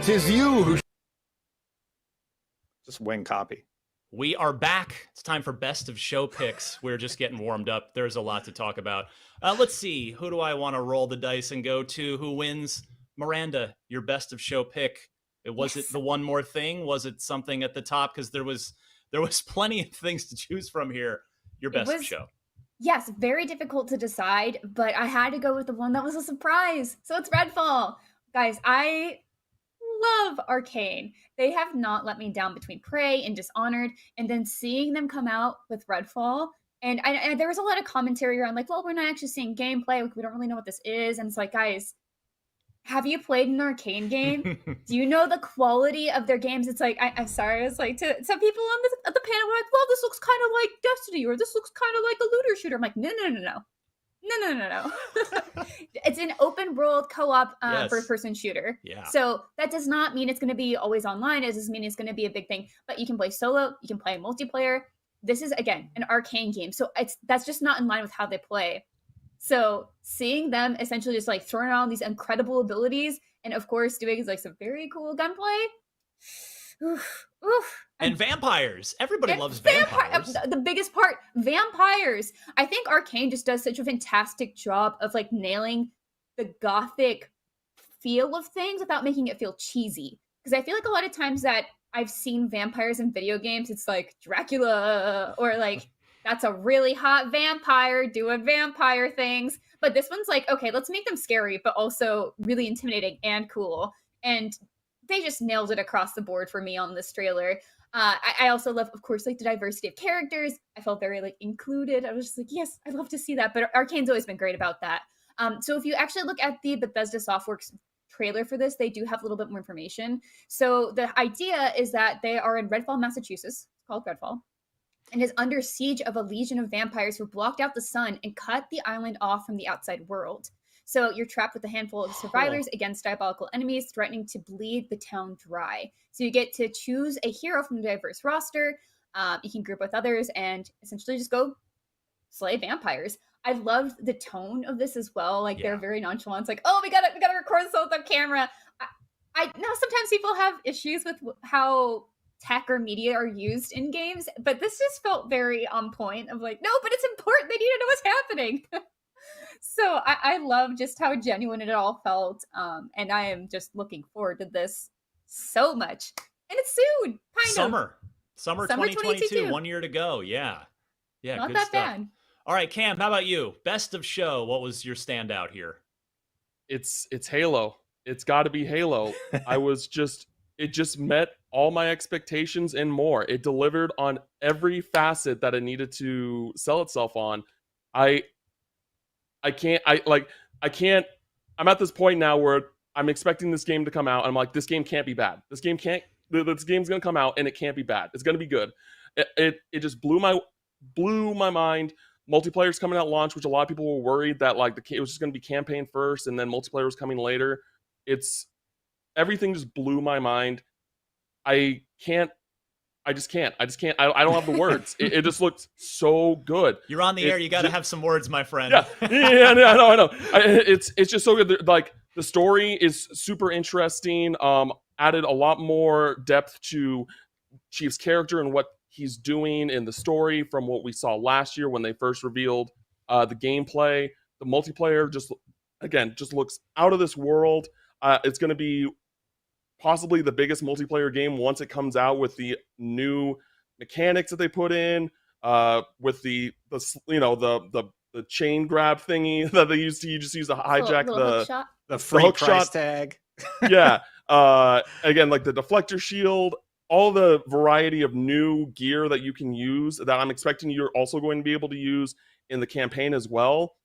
'Tis you who... Just wing copy. We are back. It's time for best of show picks. We're just getting warmed up. There's a lot to talk about. Let's see. Who do I want to roll the dice and go to? Who wins? Miranda, your best of show pick. Was it the one more thing? Was it something at the top? Because there was plenty of things to choose from here. Your best of show. Yes, very difficult to decide, but I had to go with the one that was a surprise. So it's Redfall. Guys, I love Arcane. They have not let me down between Prey and Dishonored, and then seeing them come out with Redfall, and there was a lot of commentary around like, well, we're not actually seeing gameplay, we don't really know what this is, and it's like, guys, have you played an Arcane game? Do you know the quality of their games? It's like, I'm sorry, it's like, to some people on the panel were like, well, this looks kind of like Destiny, or this looks kind of like a looter shooter. I'm like, no. It's an open world co-op first-person shooter. Yeah. So that does not mean it's going to be always online. It doesn't mean it's going to be a big thing. But you can play solo. You can play multiplayer. This is, again, an Arcane game. So that's just not in line with how they play. So seeing them essentially just like throwing around these incredible abilities and, of course, doing like some very cool gunplay. Oof. And vampires. Everybody loves vampires. The biggest part, vampires. I think Arcane just does such a fantastic job of like nailing the gothic feel of things without making it feel cheesy. Because I feel like a lot of times that I've seen vampires in video games, it's like Dracula or like that's a really hot vampire doing vampire things. But this one's like, okay, let's make them scary, but also really intimidating and cool. And they just nailed it across the board for me on this trailer. I also love, of course, like the diversity of characters. I felt very like included. I was just like, yes, I'd love to see that. But Arcane's always been great about that. So if you actually look at the Bethesda Softworks trailer for this, they do have a little bit more information. So the idea is that they are in Redfall, Massachusetts. It's called Redfall. And is under siege of a legion of vampires who blocked out the sun and cut the island off from the outside world. So you're trapped with a handful of survivors against diabolical enemies threatening to bleed the town dry. So you get to choose a hero from a diverse roster. You can group with others and essentially just go slay vampires. I loved the tone of this as well. Like they're very nonchalant. It's like, oh, we gotta record this on camera. I know sometimes people have issues with how tech or media are used in games, but this just felt very on point of like, no, but it's important. They need to know what's happening. So I love just how genuine it all felt. And I am just looking forward to this so much. And it's soon. Summer 2022. 1 year to go. Yeah. Not good that stuff. bad. All right, Cam, how about you? Best of show. What was your standout here? It's Halo. It's got to be Halo. It just met all my expectations and more. It delivered on every facet that it needed to sell itself on. I'm at this point now where I'm expecting this game to come out. And I'm like, this game can't be bad. This game's going to come out and it can't be bad. It's going to be good. It just blew my mind. Multiplayer's coming out launch, which a lot of people were worried that like it was just going to be campaign first and then multiplayer was coming later. Everything just blew my mind. I just can't. I don't have the words. It just looked so good. You're on the air. You got to have some words, my friend. Yeah, I know. It's just so good. Like the story is super interesting. Added a lot more depth to Chief's character and what he's doing in the story from what we saw last year when they first revealed the gameplay. The multiplayer just looks out of this world. It's going to be possibly the biggest multiplayer game once it comes out with the new mechanics that they put in, with the chain grab thingy that they used to. You just use to hijack the free hook price shot tag. Yeah. Again, like the deflector shield, all the variety of new gear that you can use that I'm expecting you're also going to be able to use in the campaign as well.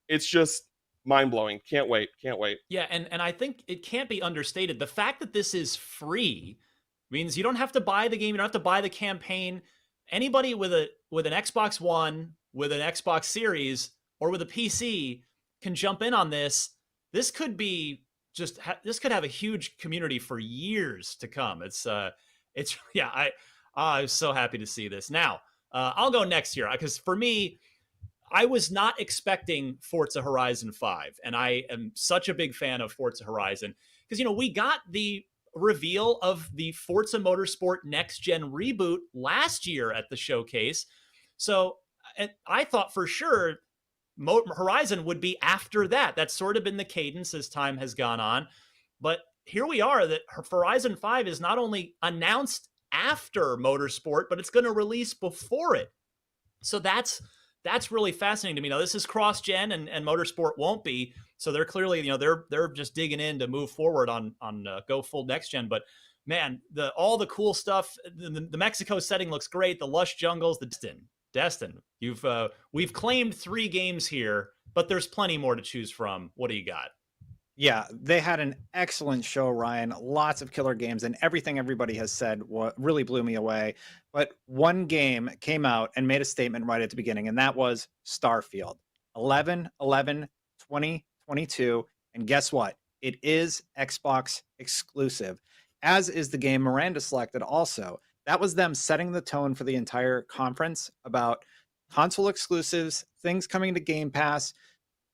It's just mind-blowing. Can't wait. Yeah, and I think it can't be understated. The fact that this is free means you don't have to buy the game, you don't have to buy the campaign. Anybody with an Xbox One, with an Xbox Series, or with a PC can jump in on this. This could be this could have a huge community for years to come. I was so happy to see this. Now, I'll go next here because for me, I was not expecting Forza Horizon 5, and I am such a big fan of Forza Horizon because, we got the reveal of the Forza Motorsport Next Gen reboot last year at the showcase. So I thought for sure Horizon would be after that. That's sort of been the cadence as time has gone on. But here we are, that Horizon 5 is not only announced after Motorsport, but it's going to release before it. So that's really fascinating to me. Now, this is cross-gen, and Motorsport won't be. So they're clearly, they're just digging in to move forward on go full next gen. But man, all the cool stuff. The Mexico setting looks great. The lush jungles, the Destin. We've claimed 3 games here, but there's plenty more to choose from. What do you got? Yeah, they had an excellent show, Ryan. Lots of killer games, and everything everybody has said really blew me away. But one game came out and made a statement right at the beginning, and that was Starfield. 11/11/2022, and guess what? It is Xbox exclusive, as is the game Miranda selected also. That was them setting the tone for the entire conference about console exclusives, things coming to Game Pass.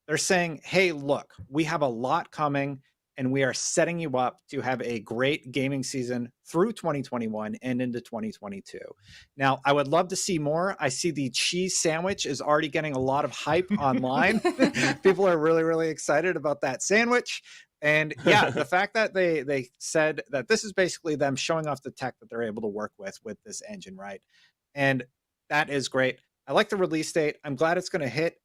They're saying, hey, look, we have a lot coming, and we are setting you up to have a great gaming season through 2021 and into 2022. Now, I would love to see more. I see the cheese sandwich is already getting a lot of hype online. People are really, really excited about that sandwich. And yeah, the fact that they said that this is basically them showing off the tech that they're able to work with this engine, right? And that is great. I like the release date. I'm glad it's going to hit.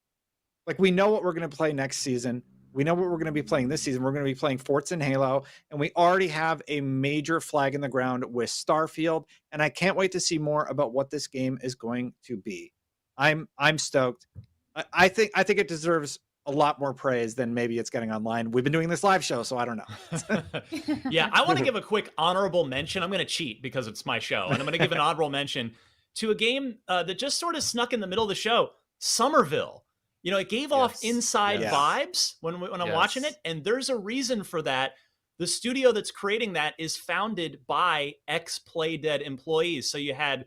Like, we know what we're going to play next season. We know what we're going to be playing this season. We're going to be playing Forza and Halo, and we already have a major flag in the ground with Starfield, and I can't wait to see more about what this game is going to be. I'm stoked. I think it deserves a lot more praise than maybe it's getting online. We've been doing this live show, so I don't know. Yeah, I want to give a quick honorable mention. I'm going to cheat because it's my show, and I'm going to give an honorable mention to a game that just sort of snuck in the middle of the show, Somerville. It gave off inside vibes when I'm watching it, and there's a reason for that. The studio that's creating that is founded by ex-Playdead employees. So you had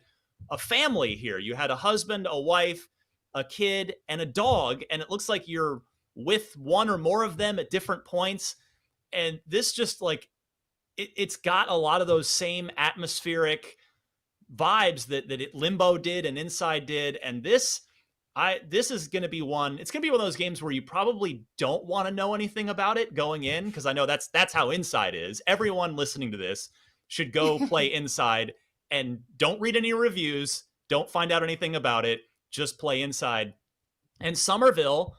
a family here. You had a husband, a wife, a kid, and a dog, and it looks like you're with one or more of them at different points. And this just it's got a lot of those same atmospheric vibes that Limbo did and Inside did, and this is going to be it's going to be one of those games where you probably don't want to know anything about it going in, because I know that's how Inside is. Everyone listening to this should go play Inside and don't read any reviews. Don't find out anything about it. Just play Inside. And Somerville,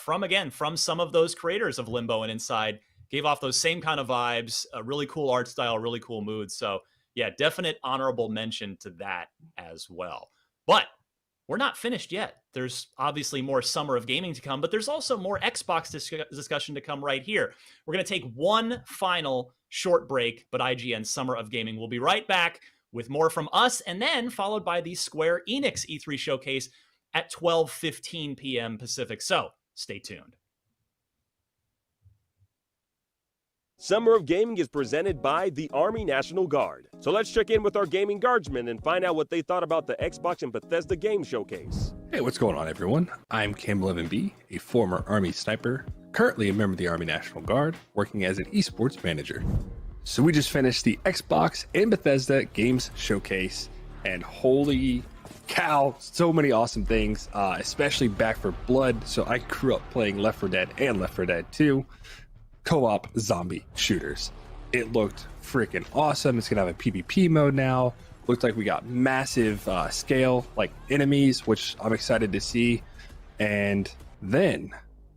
from some of those creators of Limbo and Inside, gave off those same kind of vibes, a really cool art style, really cool mood. So yeah, definite honorable mention to that as well. But we're not finished yet. There's obviously more Summer of Gaming to come, but there's also more Xbox discussion to come right here. We're going to take one final short break, but IGN Summer of Gaming will be right back with more from us, and then followed by the Square Enix E3 showcase at 12:15 p.m. Pacific. So stay tuned. Summer of Gaming is presented by the Army National Guard. So let's check in with our gaming guardsmen and find out what they thought about the Xbox and Bethesda game showcase. Hey, what's going on, everyone? I'm Cam11B, a former Army sniper, currently a member of the Army National Guard, working as an esports manager. So we just finished the Xbox and Bethesda games showcase, and holy cow, so many awesome things, especially Back 4 Blood. So I grew up playing Left 4 Dead and Left 4 Dead 2. Co-op zombie shooters. It looked freaking awesome. It's gonna have a PvP mode now. Looks like we got massive scale enemies, which I'm excited to see. And then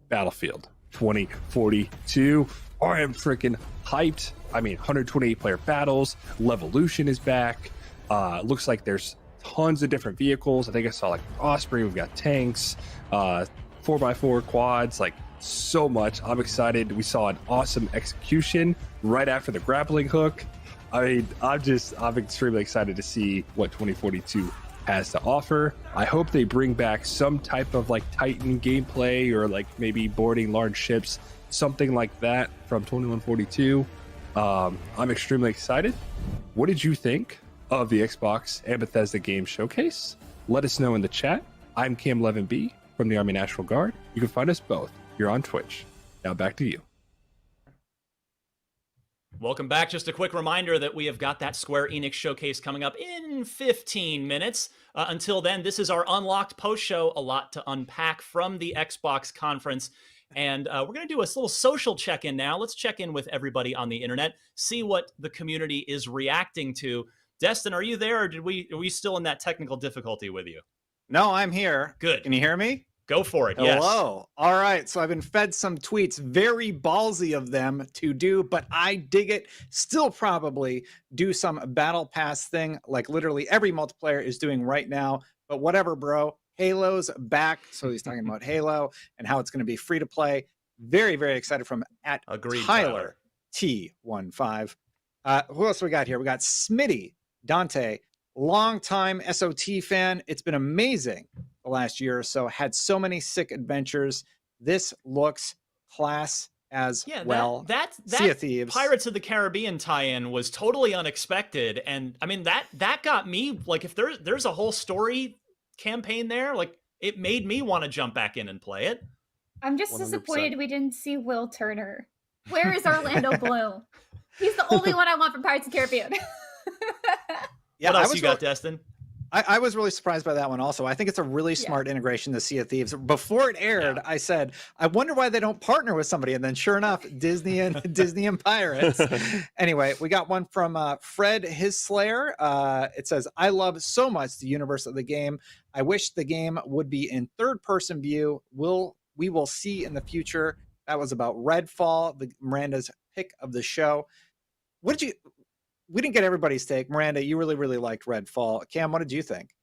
Battlefield 2042. I am freaking hyped. I mean, 128 player battles. Levolution is back. Looks like there's tons of different vehicles. I think I saw Osprey. We've got tanks, 4x4 quads, so much. I'm excited. We saw an awesome execution right after the grappling hook. I mean, I'm extremely excited to see what 2042 has to offer. I hope they bring back some type of Titan gameplay, or maybe boarding large ships, something like that from 2142. I'm extremely excited. What did you think of the Xbox and Bethesda game showcase? Let us know in the chat. I'm Cam11B from the Army National Guard. You can find us both. You're on Twitch. Now back to you. Welcome back. Just a quick reminder that we have got that Square Enix showcase coming up in 15 minutes. Until then, this is our Unlocked post show. A lot to unpack from the Xbox conference. And we're going to do a little social check-in now. Let's check in with everybody on the internet, see what the community is reacting to. Destin, are you there, or are we still in that technical difficulty with you? No, I'm here. Good. Can you hear me? Go for it. Yes. Hello. All right. So I've been fed some tweets, very ballsy of them to do, but I dig it. Still probably do some battle pass thing like literally every multiplayer is doing right now. But whatever, bro. Halo's back. So he's talking about Halo and how it's going to be free to play. Very, very excited from at Agreed, Tyler T15. Who else we got here? We got Smitty, Dante, longtime SOT fan. It's been amazing the last year or so. Had so many sick adventures. This looks class as well. That Sea of Thieves. Pirates of the Caribbean tie-in was totally unexpected, and I mean that got me like, if there's a whole story campaign there, like it made me want to jump back in and play it. I'm just 100%. disappointed we didn't see Will Turner. Where is Orlando Bloom? He's the only one I want from Pirates of the Caribbean. Yeah, what else you got, Destin? I was really surprised by that one also. I think it's a really smart integration to Sea of Thieves. Before it aired, I said, I wonder why they don't partner with somebody. And then sure enough, Disney and Pirates. Anyway, we got one from Fred His Slayer. It says, I love so much the universe of the game. I wish the game would be in third-person view. We will see in the future. That was about Redfall, Miranda's pick of the show. We didn't get everybody's take. Miranda, you really, really liked Redfall. Cam, what did you think?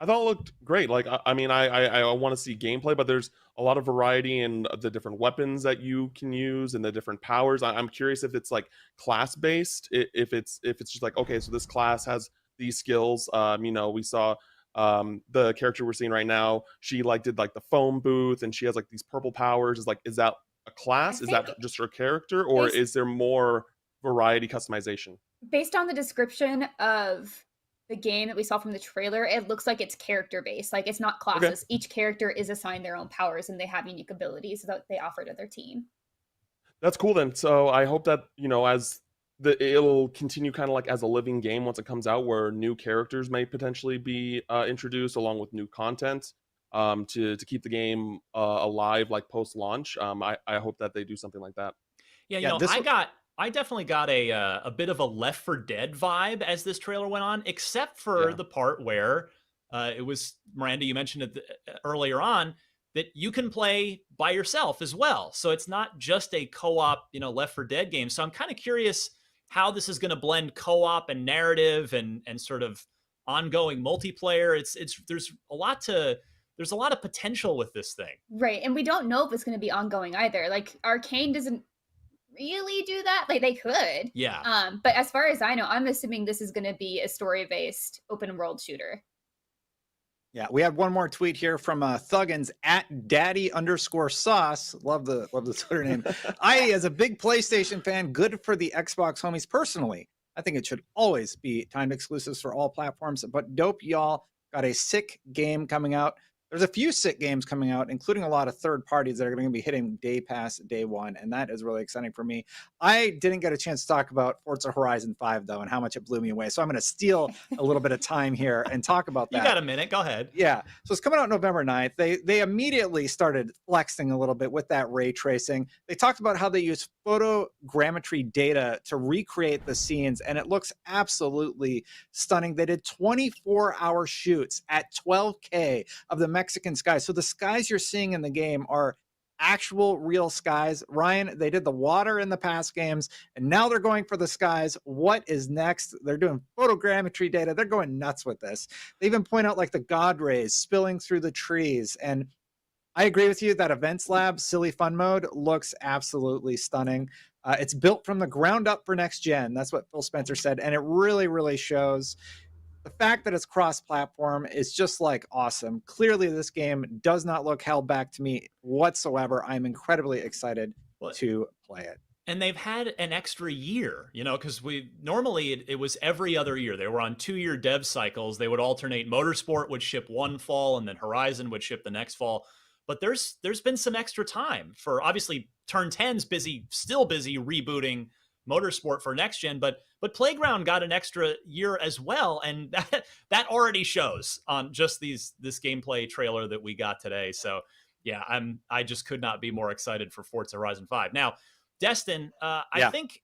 I thought it looked great. Like, I mean, I want to see gameplay, but there's a lot of variety in the different weapons that you can use and the different powers. I'm curious if it's like class based, if it's just like, okay, so this class has these skills. You know, we saw the character we're seeing right now. She did the foam booth, and she has like these purple powers. Is that a class? Is that just her character, or is there more variety customization? Based on the description of the game that we saw from the trailer, it looks like it's character based. Like, it's not classes. Okay. Each character is assigned their own powers, and they have unique abilities that they offer to their team. That's cool then. So I hope that, you know, it'll continue kind of like as a living game once it comes out, where new characters may potentially be introduced along with new content to keep the game alive, like post launch. I hope that they do something like that. Yeah, you know, I definitely got a bit of a Left 4 Dead vibe as this trailer went on, except for the part where it was, Miranda, you mentioned it earlier on, that you can play by yourself as well. So it's not just a co-op, you know, Left 4 Dead game. So I'm kind of curious how this is going to blend co-op and narrative and sort of ongoing multiplayer. There's a lot of potential with this thing. Right, and we don't know if it's going to be ongoing either. Like, Arcane doesn't really do that. Like, they could. Yeah. But as far as I know, I'm assuming this is going to be a story-based open world shooter. Yeah, we have one more tweet here from Thuggins at daddy_sauce. Love the Twitter name. As a big PlayStation fan, good for the Xbox homies personally. I think it should always be timed exclusives for all platforms, but dope y'all got a sick game coming out. There's a few sick games coming out, including a lot of third parties that are going to be hitting Day Pass day one, and that is really exciting for me. I didn't get a chance to talk about Forza Horizon 5, though, and how much it blew me away, so I'm going to steal a little bit of time here and talk about that. You got a minute. Go ahead. Yeah. So it's coming out November 9th. They immediately started flexing a little bit with that ray tracing. They talked about how they use photogrammetry data to recreate the scenes, and it looks absolutely stunning. They did 24-hour shoots at 12K of the Mexican skies. So the skies you're seeing in the game are actual real skies. Ryan, they did the water in the past games, and now they're going for the skies. What is next? They're doing photogrammetry data. They're going nuts with this. They even point out like the God rays spilling through the trees. And I agree with you that Events Lab Silly Fun Mode looks absolutely stunning. It's built from the ground up for next gen. That's what Phil Spencer said. And it really, really shows. The fact that it's cross-platform is just like awesome. Clearly, this game does not look held back to me whatsoever. I'm incredibly excited to play it. And they've had an extra year, you know, because normally it was every other year. They were on 2-year dev cycles. They would alternate. Motorsport would ship one fall, and then Horizon would ship the next fall. But there's been some extra time for, obviously, Turn 10's still busy rebooting Motorsport for next gen, but Playground got an extra year as well, and that already shows on just this gameplay trailer that we got today. So yeah, I just could not be more excited for Forza Horizon 5. Now, Destin, I think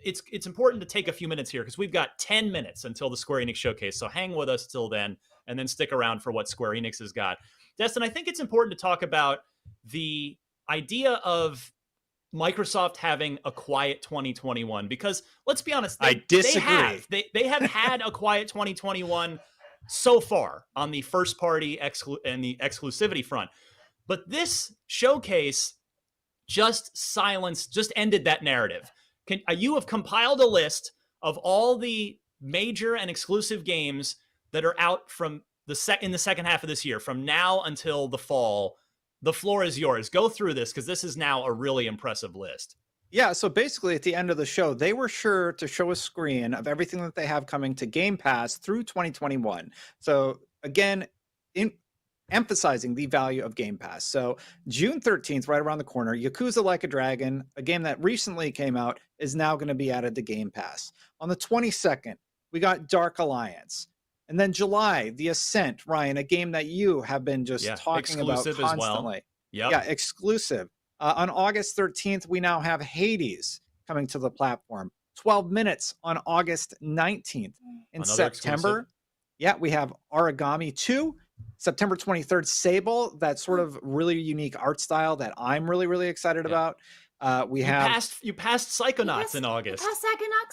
it's important to take a few minutes here because we've got 10 minutes until the Square Enix showcase. So hang with us till then, and then stick around for what Square Enix has got. Destin, I think it's important to talk about the idea of Microsoft having a quiet 2021, because let's be honest, I disagree. They have had a quiet 2021 so far on the first party and the exclusivity front. But this showcase just ended that narrative. You have compiled a list of all the major and exclusive games that are out from in the second half of this year, from now until the fall. The floor is yours. Go through this because this is now a really impressive list. Yeah, so basically at the end of the show, they were sure to show a screen of everything that they have coming to Game Pass through 2021. So again, emphasizing the value of Game Pass. So June 13th, right around the corner, Yakuza Like a Dragon, a game that recently came out, is now going to be added to Game Pass. On the 22nd, we got Dark Alliance. And then July, The Ascent, Ryan, a game that you have been just talking about constantly. Yeah, exclusive. On August 13th, we now have Hades coming to the platform. 12 Minutes on August 19th. In Another September, exclusive. We have Origami 2. September 23rd, Sable, that sort of really unique art style that I'm really, really excited about. You passed Psychonauts in August. You passed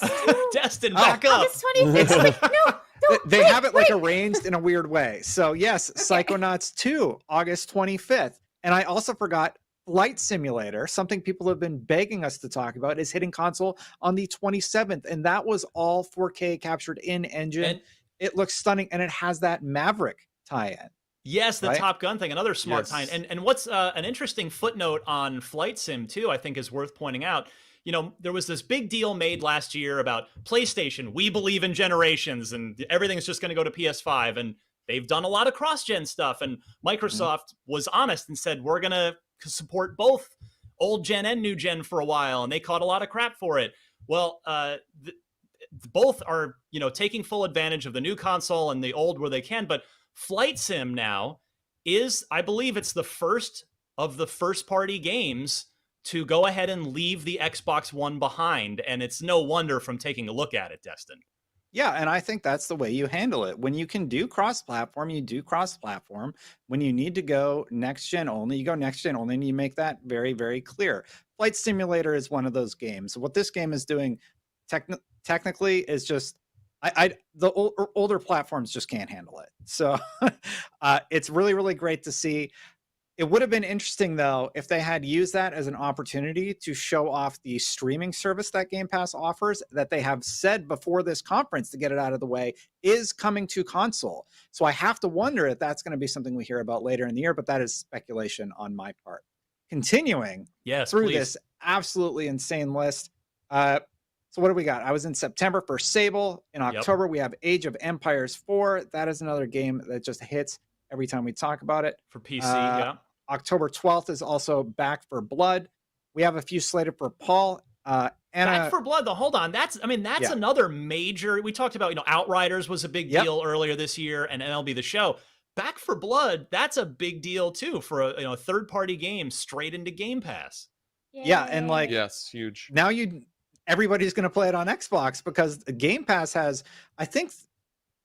Psychonauts too. Destin, back up. August 25th. They have it like arranged in a weird way. So yes, Psychonauts 2, August 25th. And I also forgot Flight Simulator, something people have been begging us to talk about, is hitting console on the 27th. And that was all 4K captured in engine. And it looks stunning. And it has that Maverick tie-in. Yes, the Top Gun thing, another smart tie-in. And what's an interesting footnote on Flight Sim too, I think is worth pointing out. You know, there was this big deal made last year about PlayStation. We believe in generations and everything's just going to go to PS5. And they've done a lot of cross-gen stuff. And Microsoft was honest and said, we're going to support both old gen and new gen for a while. And they caught a lot of crap for it. Well, both are, taking full advantage of the new console and the old where they can. But Flight Sim now is, I believe it's the first of the first-party games to go ahead and leave the Xbox One behind. And it's no wonder from taking a look at it, Destin. Yeah, and I think that's the way you handle it. When you can do cross-platform, you do cross-platform. When you need to go next-gen only, you go next-gen only, and you make that very, very clear. Flight Simulator is one of those games. What this game is doing technically is just, the older platforms just can't handle it. So it's really, really great to see. It would have been interesting, though, if they had used that as an opportunity to show off the streaming service that Game Pass offers, that they have said before this conference, to get it out of the way, is coming to console. So I have to wonder if that's going to be something we hear about later in the year, but that is speculation on my part. Continuing through this absolutely insane list. So what do we got? I was in September for Sable. In October, we have Age of Empires 4. That is another game that just hits every time we talk about it. For PC, October 12th is also Back for Blood. We have a few slated for Paul. Back for Blood, though, hold on. That's another major. We talked about, Outriders was a big deal earlier this year, and MLB The Show. Back for Blood, that's a big deal too for a third-party game straight into Game Pass. Yeah, and huge. Now everybody's going to play it on Xbox because Game Pass has, I think,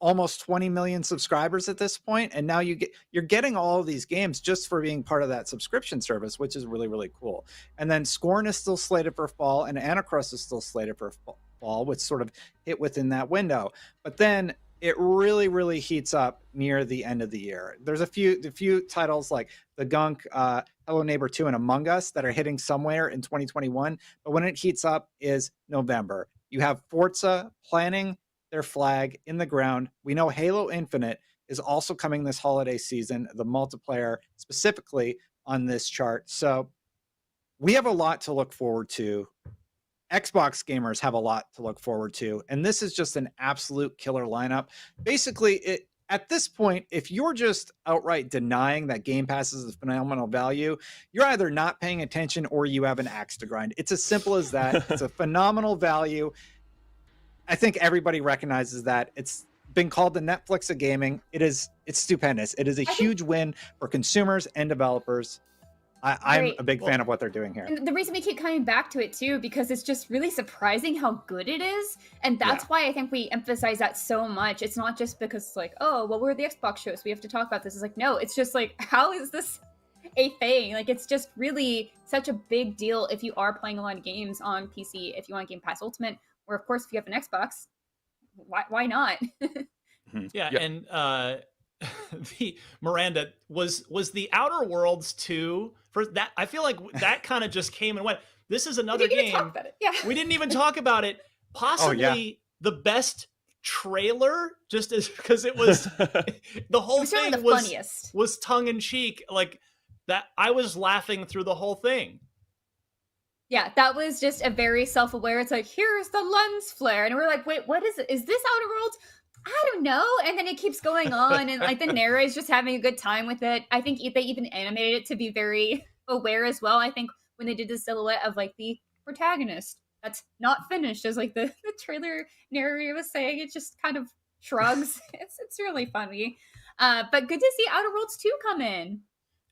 almost 20 million subscribers at this point, and now you're getting all of these games just for being part of that subscription service, which is really, really cool. And then Scorn is still slated for fall, and Anacross is still slated for fall, which sort of hit within that window. But then it really, really heats up near the end of the year. There's a few titles like The Gunk, Hello Neighbor 2, and Among Us that are hitting somewhere in 2021. But when it heats up is November. You have Forza planning their flag in the ground. We know Halo Infinite is also coming this holiday season, the multiplayer specifically on this chart. So we have a lot to look forward to. Xbox gamers have a lot to look forward to. And this is just an absolute killer lineup. Basically, at this point, if you're just outright denying that Game Pass is a phenomenal value, you're either not paying attention or you have an axe to grind. It's as simple as that. It's a phenomenal value. I think everybody recognizes that. It's been called the Netflix of gaming. It's stupendous. It is a huge win for consumers and developers. I'm a big fan of what they're doing here. And the reason we keep coming back to it too, because it's just really surprising how good it is. And that's why I think we emphasize that so much. It's not just because it's like, oh, well, we're the Xbox show, so we have to talk about this. It's like, no, it's just like, how is this a thing? Like, it's just really such a big deal if you are playing a lot of games on PC, if you want Game Pass Ultimate, or of course, if you have an Xbox, why not? Yeah, and the Miranda was the Outer Worlds 2 for that. I feel like that kind of just came and went. This is another game. Talk about it. Yeah, we didn't even talk about it. Possibly the best trailer, just as because it was the whole thing was tongue in cheek, like that. I was laughing through the whole thing. Yeah, that was just a very self-aware. It's like, here's the lens flare, and we're like, wait, what is it? Is this Outer Worlds? I don't know. And then it keeps going on, and like the narrator's just having a good time with it. I think they even animated it to be very aware as well. I think when they did the silhouette of like the protagonist that's not finished, as like the trailer narrator was saying, it just kind of shrugs. It's really funny. But good to see Outer Worlds 2 come in.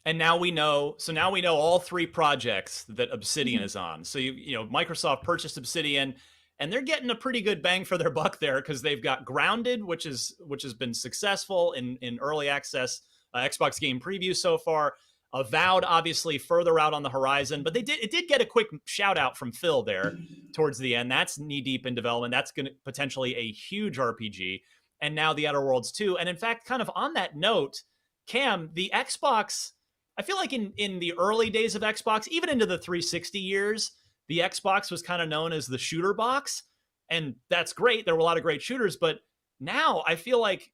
And now we know. So now we know all 3 projects that Obsidian is on. So you know Microsoft purchased Obsidian. And they're getting a pretty good bang for their buck there because they've got Grounded, which has been successful in early access Xbox game preview so far. Avowed, obviously, further out on the horizon, but it did get a quick shout out from Phil there towards the end. That's knee deep in development. That's going to potentially a huge RPG. And now the Outer Worlds 2. And in fact, kind of on that note, Cam, the Xbox, I feel like in the early days of Xbox, even into the 360 years, the Xbox was kind of known as the shooter box, and that's great. There were a lot of great shooters, but now I feel like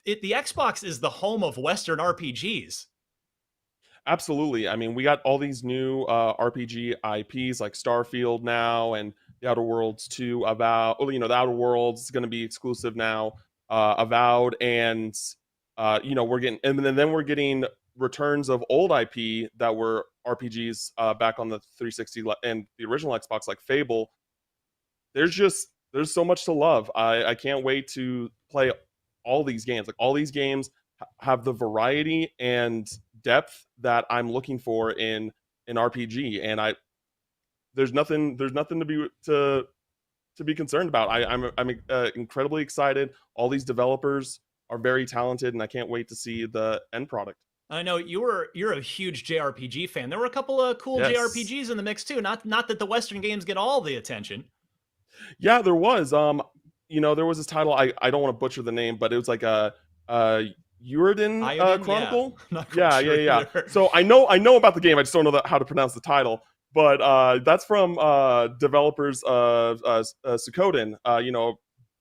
the Xbox is the home of Western RPGs. Absolutely. I mean, we got all these new RPG IPs like Starfield now, and the Outer Worlds 2. The Outer Worlds is going to be exclusive now. Avowed, and we're getting returns of old IP that were RPGs back on the 360 and the original Xbox, like Fable. There's so much to love. I can't wait to play all these games. Like, all these games have the variety and depth that I'm looking for in an RPG, and there's nothing to be concerned about. I'm incredibly excited. All these developers are very talented, and I can't wait to see the end product. I know you're a huge JRPG fan. There were a couple of cool JRPGs in the mix too. Not that the Western games get all the attention. Yeah, there was. There was this title. I don't want to butcher the name, but it was like a Ayudin Chronicle. Yeah. So I know about the game. I just don't know how to pronounce the title. But that's from developers of Suikoden.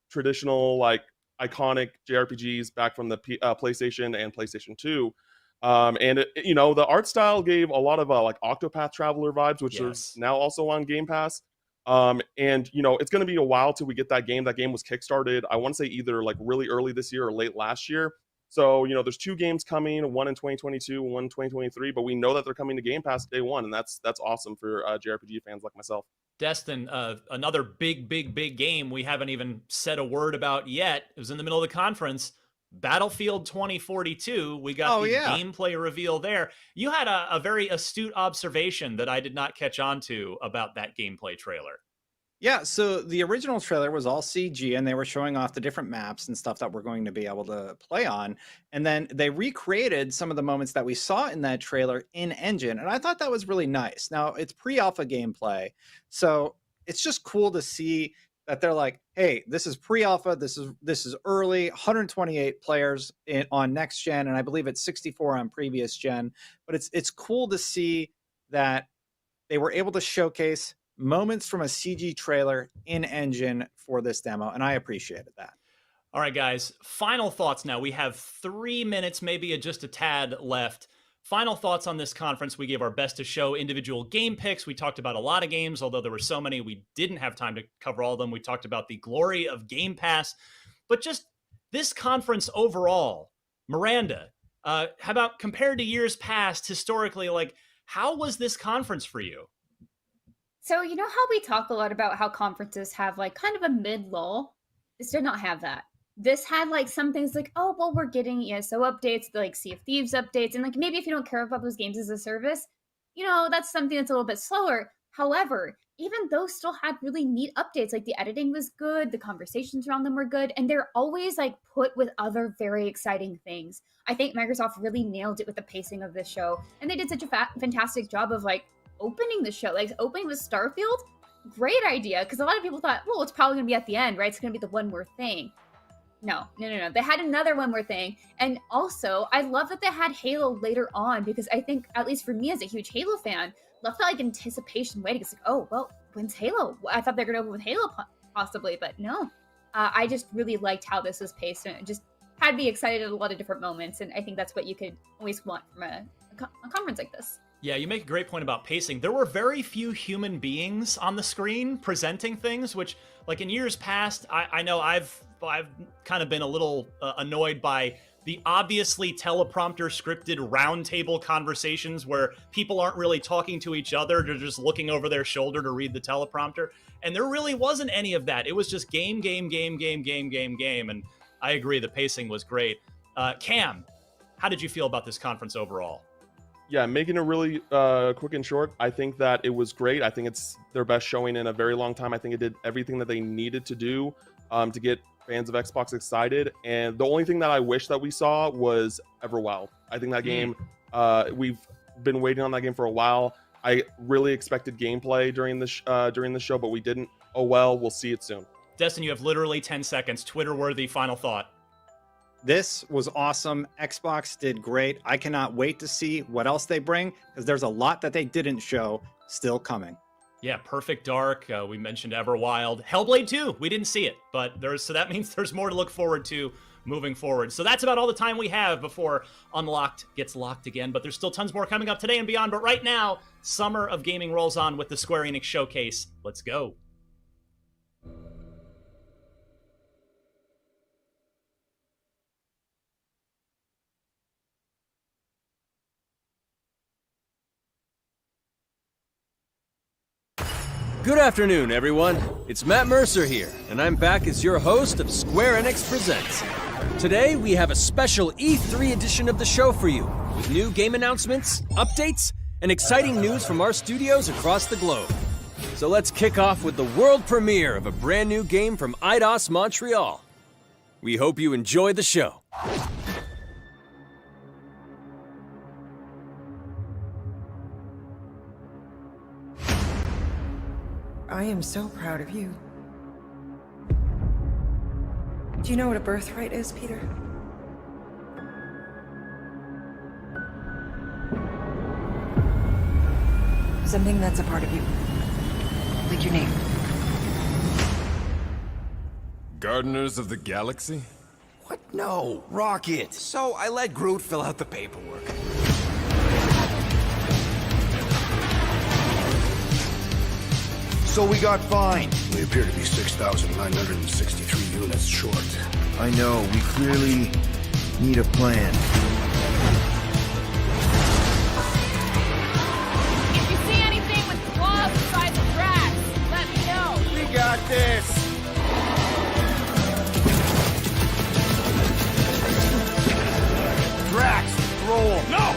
Traditional, like, iconic JRPGs back from the PlayStation and PlayStation 2. And the art style gave a lot of like Octopath Traveler vibes, which is now also on Game Pass. And it's going to be a while till we get that game. That game was kickstarted, I want to say, either like really early this year or late last year. So there's 2 games coming, one in 2022, one in 2023. But we know that they're coming to Game Pass day one, and that's awesome for JRPG fans like myself. Destin, another big game we haven't even said a word about yet. It was in the middle of the conference. Battlefield 2042. We got gameplay reveal there. You had a very astute observation that I did not catch on to about that gameplay trailer. Yeah, so the original trailer was all CG, and they were showing off the different maps and stuff that we're going to be able to play on. And then they recreated some of the moments that we saw in that trailer in engine, and I thought that was really nice. Now, it's pre-alpha gameplay, so it's just cool to see that they're like, hey, this is pre-alpha, this is early, 128 players on next gen, and I believe it's 64 on previous gen. But it's cool to see that they were able to showcase moments from a CG trailer in engine for this demo, and I appreciated that. All right, guys, final thoughts now. We have 3 minutes, maybe just a tad left. Final thoughts on this conference. We gave our best to show individual game picks. We talked about a lot of games, although there were so many we didn't have time to cover all of them. We talked about the glory of Game Pass. But just this conference overall, Miranda, how about compared to years past, historically, like, how was this conference for you? So, you know how we talk a lot about how conferences have like kind of a mid-lull? This did not have that. This had like some things like, oh, well, we're getting ESO updates, like Sea of Thieves updates. And like, maybe if you don't care about those games as a service, you know, that's something that's a little bit slower. However, even those still had really neat updates. Like the editing was good, the conversations around them were good, and they're always like put with other very exciting things. I think Microsoft really nailed it with the pacing of this show. And they did such a fantastic job of like opening the show, like opening with Starfield. Great idea, because a lot of people thought, well, it's probably going to be at the end, right? It's going to be the one more thing. No. They had another one more thing. And also, I love that they had Halo later on, because I think, at least for me as a huge Halo fan, left that like anticipation waiting. It's like, oh, well, when's Halo? I thought they were going to open with Halo possibly, but no. I just really liked how this was paced, and it just had me excited at a lot of different moments. And I think that's what you could always want from a conference like this. Yeah, you make a great point about pacing. There were very few human beings on the screen presenting things, which, like in years past, I know I've kind of been a little annoyed by the obviously teleprompter scripted roundtable conversations where people aren't really talking to each other. They're just looking over their shoulder to read the teleprompter. And there really wasn't any of that. It was just game. And I agree, the pacing was great. Cam, how did you feel about this conference overall? Yeah, making it really quick and short, I think that it was great. I think it's their best showing in a very long time. I think it did everything that they needed to do to get fans of Xbox excited. And the only thing that I wish that we saw was Everwild. I think that game, we've been waiting on that game for a while. I really expected gameplay during the show, but we didn't. Oh well, we'll see it soon. Destin, you have literally 10 seconds. Twitter-worthy final thought. This was awesome. Xbox did great. I cannot wait to see what else they bring, because there's a lot that they didn't show still coming. Yeah, Perfect Dark. We mentioned Everwild. Hellblade 2. We didn't see it, but so that means there's more to look forward to moving forward. So that's about all the time we have before Unlocked gets locked again, but there's still tons more coming up today and beyond. But right now, Summer of Gaming rolls on with the Square Enix Showcase. Let's go. Good afternoon, everyone. It's Matt Mercer here, and I'm back as your host of Square Enix Presents. Today, we have a special E3 edition of the show for you, with new game announcements, updates, and exciting news from our studios across the globe. So let's kick off with the world premiere of a brand new game from AYUDAS Montreal. We hope you enjoy the show. I am so proud of you. Do you know what a birthright is, Peter? Something that's a part of you. Like your name. Gardeners of the Galaxy? What? No, Rocket. So I let Groot fill out the paperwork. So we got fined. We appear to be 6,963 units short. I know, we clearly need a plan. If you see anything with claws the size of rats, let me know. We got this! Drax, roll! No!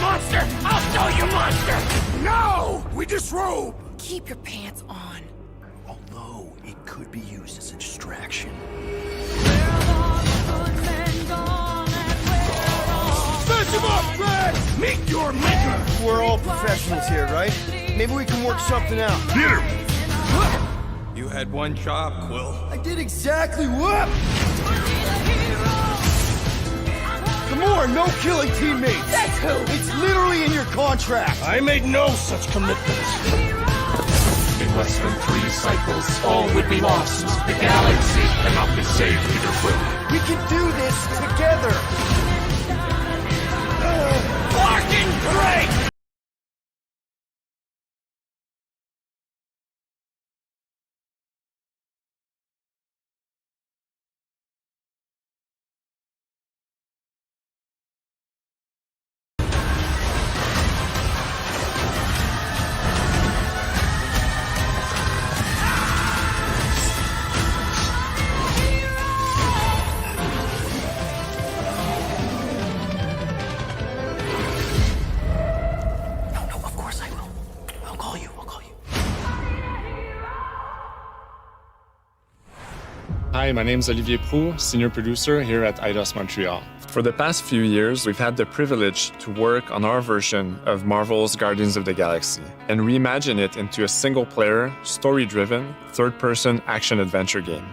Monster! I'll show you, monster! No! We disrobe! Keep your pants on. Although, it could be used as a distraction. Fetch him up, Drax! Meet your maker! We're all professionals here, right? Maybe we can work something out. Peter! You had one job, Quill. I did exactly what? More no-killing teammates! That's who! It's literally in your contract! I made no such commitments! In less than 3 cycles, all would be lost. The galaxy cannot be saved, Peter Quill. We can do this together! Fucking great! Hi, my name is Olivier Proux, senior producer here at AYUDAS Montreal. For the past few years, we've had the privilege to work on our version of Marvel's Guardians of the Galaxy and reimagine it into a single-player, story-driven, third-person action-adventure game.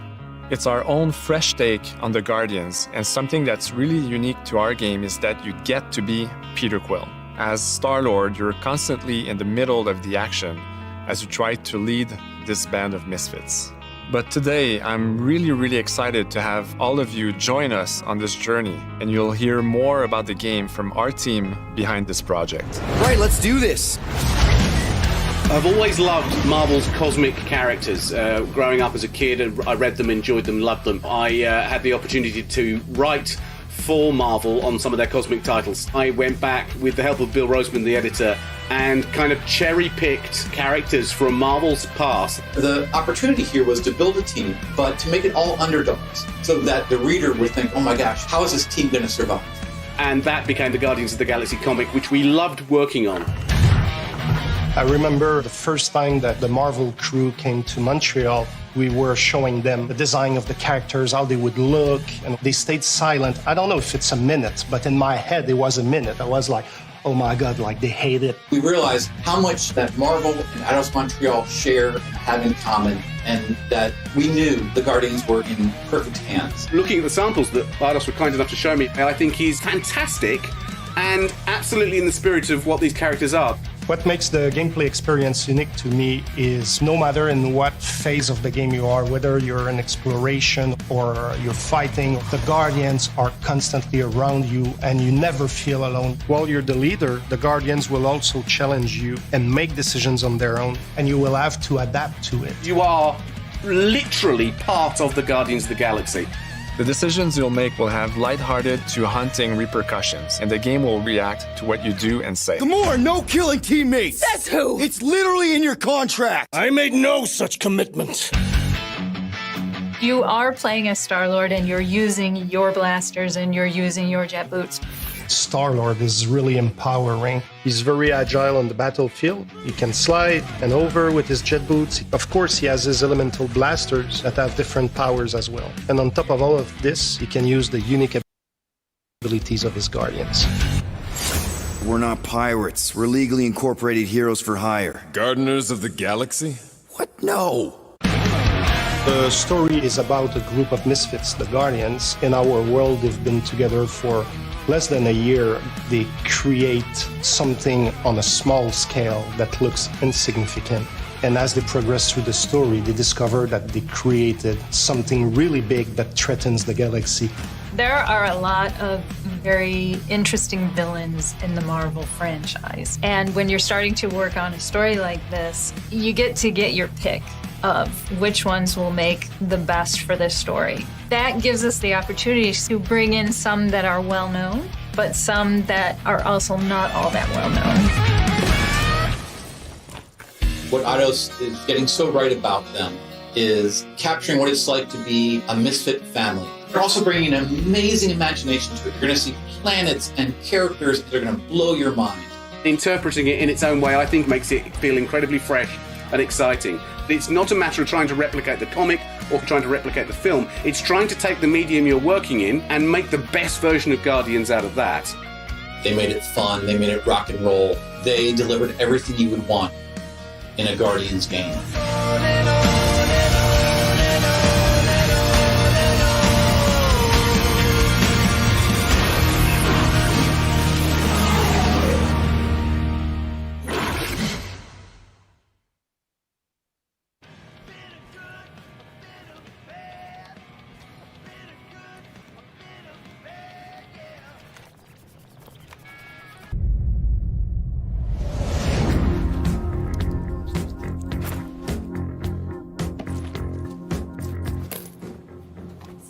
It's our own fresh take on the Guardians, and something that's really unique to our game is that you get to be Peter Quill. As Star-Lord, you're constantly in the middle of the action as you try to lead this band of misfits. But today, I'm really excited to have all of you join us on this journey, and you'll hear more about the game from our team behind this project. Right, let's do this. I've always loved Marvel's cosmic characters. Growing up as a kid, I read them, enjoyed them, loved them. I had the opportunity to write for Marvel on some of their cosmic titles. I went back with the help of Bill Roseman, the editor, and kind of cherry-picked characters from Marvel's past. The opportunity here was to build a team, but to make it all underdogs, so that the reader would think, oh my gosh, how is this team going to survive? And that became the Guardians of the Galaxy comic, which we loved working on. I remember the first time that the Marvel crew came to Montreal, we were showing them the design of the characters, how they would look, and they stayed silent. I don't know if it's a minute, but in my head, it was a minute. I was like, oh my God, like they hate it. We realized how much that Marvel and AYUDAS Montreal share and have in common, and that we knew the Guardians were in perfect hands. Looking at the samples that AYUDAS were kind enough to show me, I think he's fantastic and absolutely in the spirit of what these characters are. What makes the gameplay experience unique to me is no matter in what phase of the game you are, whether you're in exploration or you're fighting, the Guardians are constantly around you and you never feel alone. While you're the leader, the Guardians will also challenge you and make decisions on their own, and you will have to adapt to it. You are literally part of the Guardians of the Galaxy. The decisions you'll make will have lighthearted to haunting repercussions, and the game will react to what you do and say. Gamora, no killing teammates! Says who? It's literally in your contract! I made no such commitment. You are playing as Star-Lord and you're using your blasters and you're using your jet boots. Star-Lord is really empowering. He's very agile on the battlefield. He can slide and over with his jet boots. Of course, he has his elemental blasters that have different powers as well. And on top of all of this, he can use the unique abilities of his Guardians. We're not pirates. We're legally incorporated heroes for hire. Gardeners of the Galaxy? What? No. The story is about a group of misfits, the Guardians. In our world, they've been together for less than a year. They create something on a small scale that looks insignificant. And as they progress through the story, they discover that they created something really big that threatens the galaxy. There are a lot of very interesting villains in the Marvel franchise. And when you're starting to work on a story like this, you get to get your pick of which ones will make the best for this story. That gives us the opportunity to bring in some that are well known, but some that are also not all that well known. What AYUDAS is getting so right about them is capturing what it's like to be a misfit family. They're also bringing an amazing imagination to it. You're going to see planets and characters that are going to blow your mind. Interpreting it in its own way, I think, makes it feel incredibly fresh and exciting. It's not a matter of trying to replicate the comic or trying to replicate the film. It's trying to take the medium you're working in and make the best version of Guardians out of that. They made it fun. They made it rock and roll. They delivered everything you would want in a Guardians game.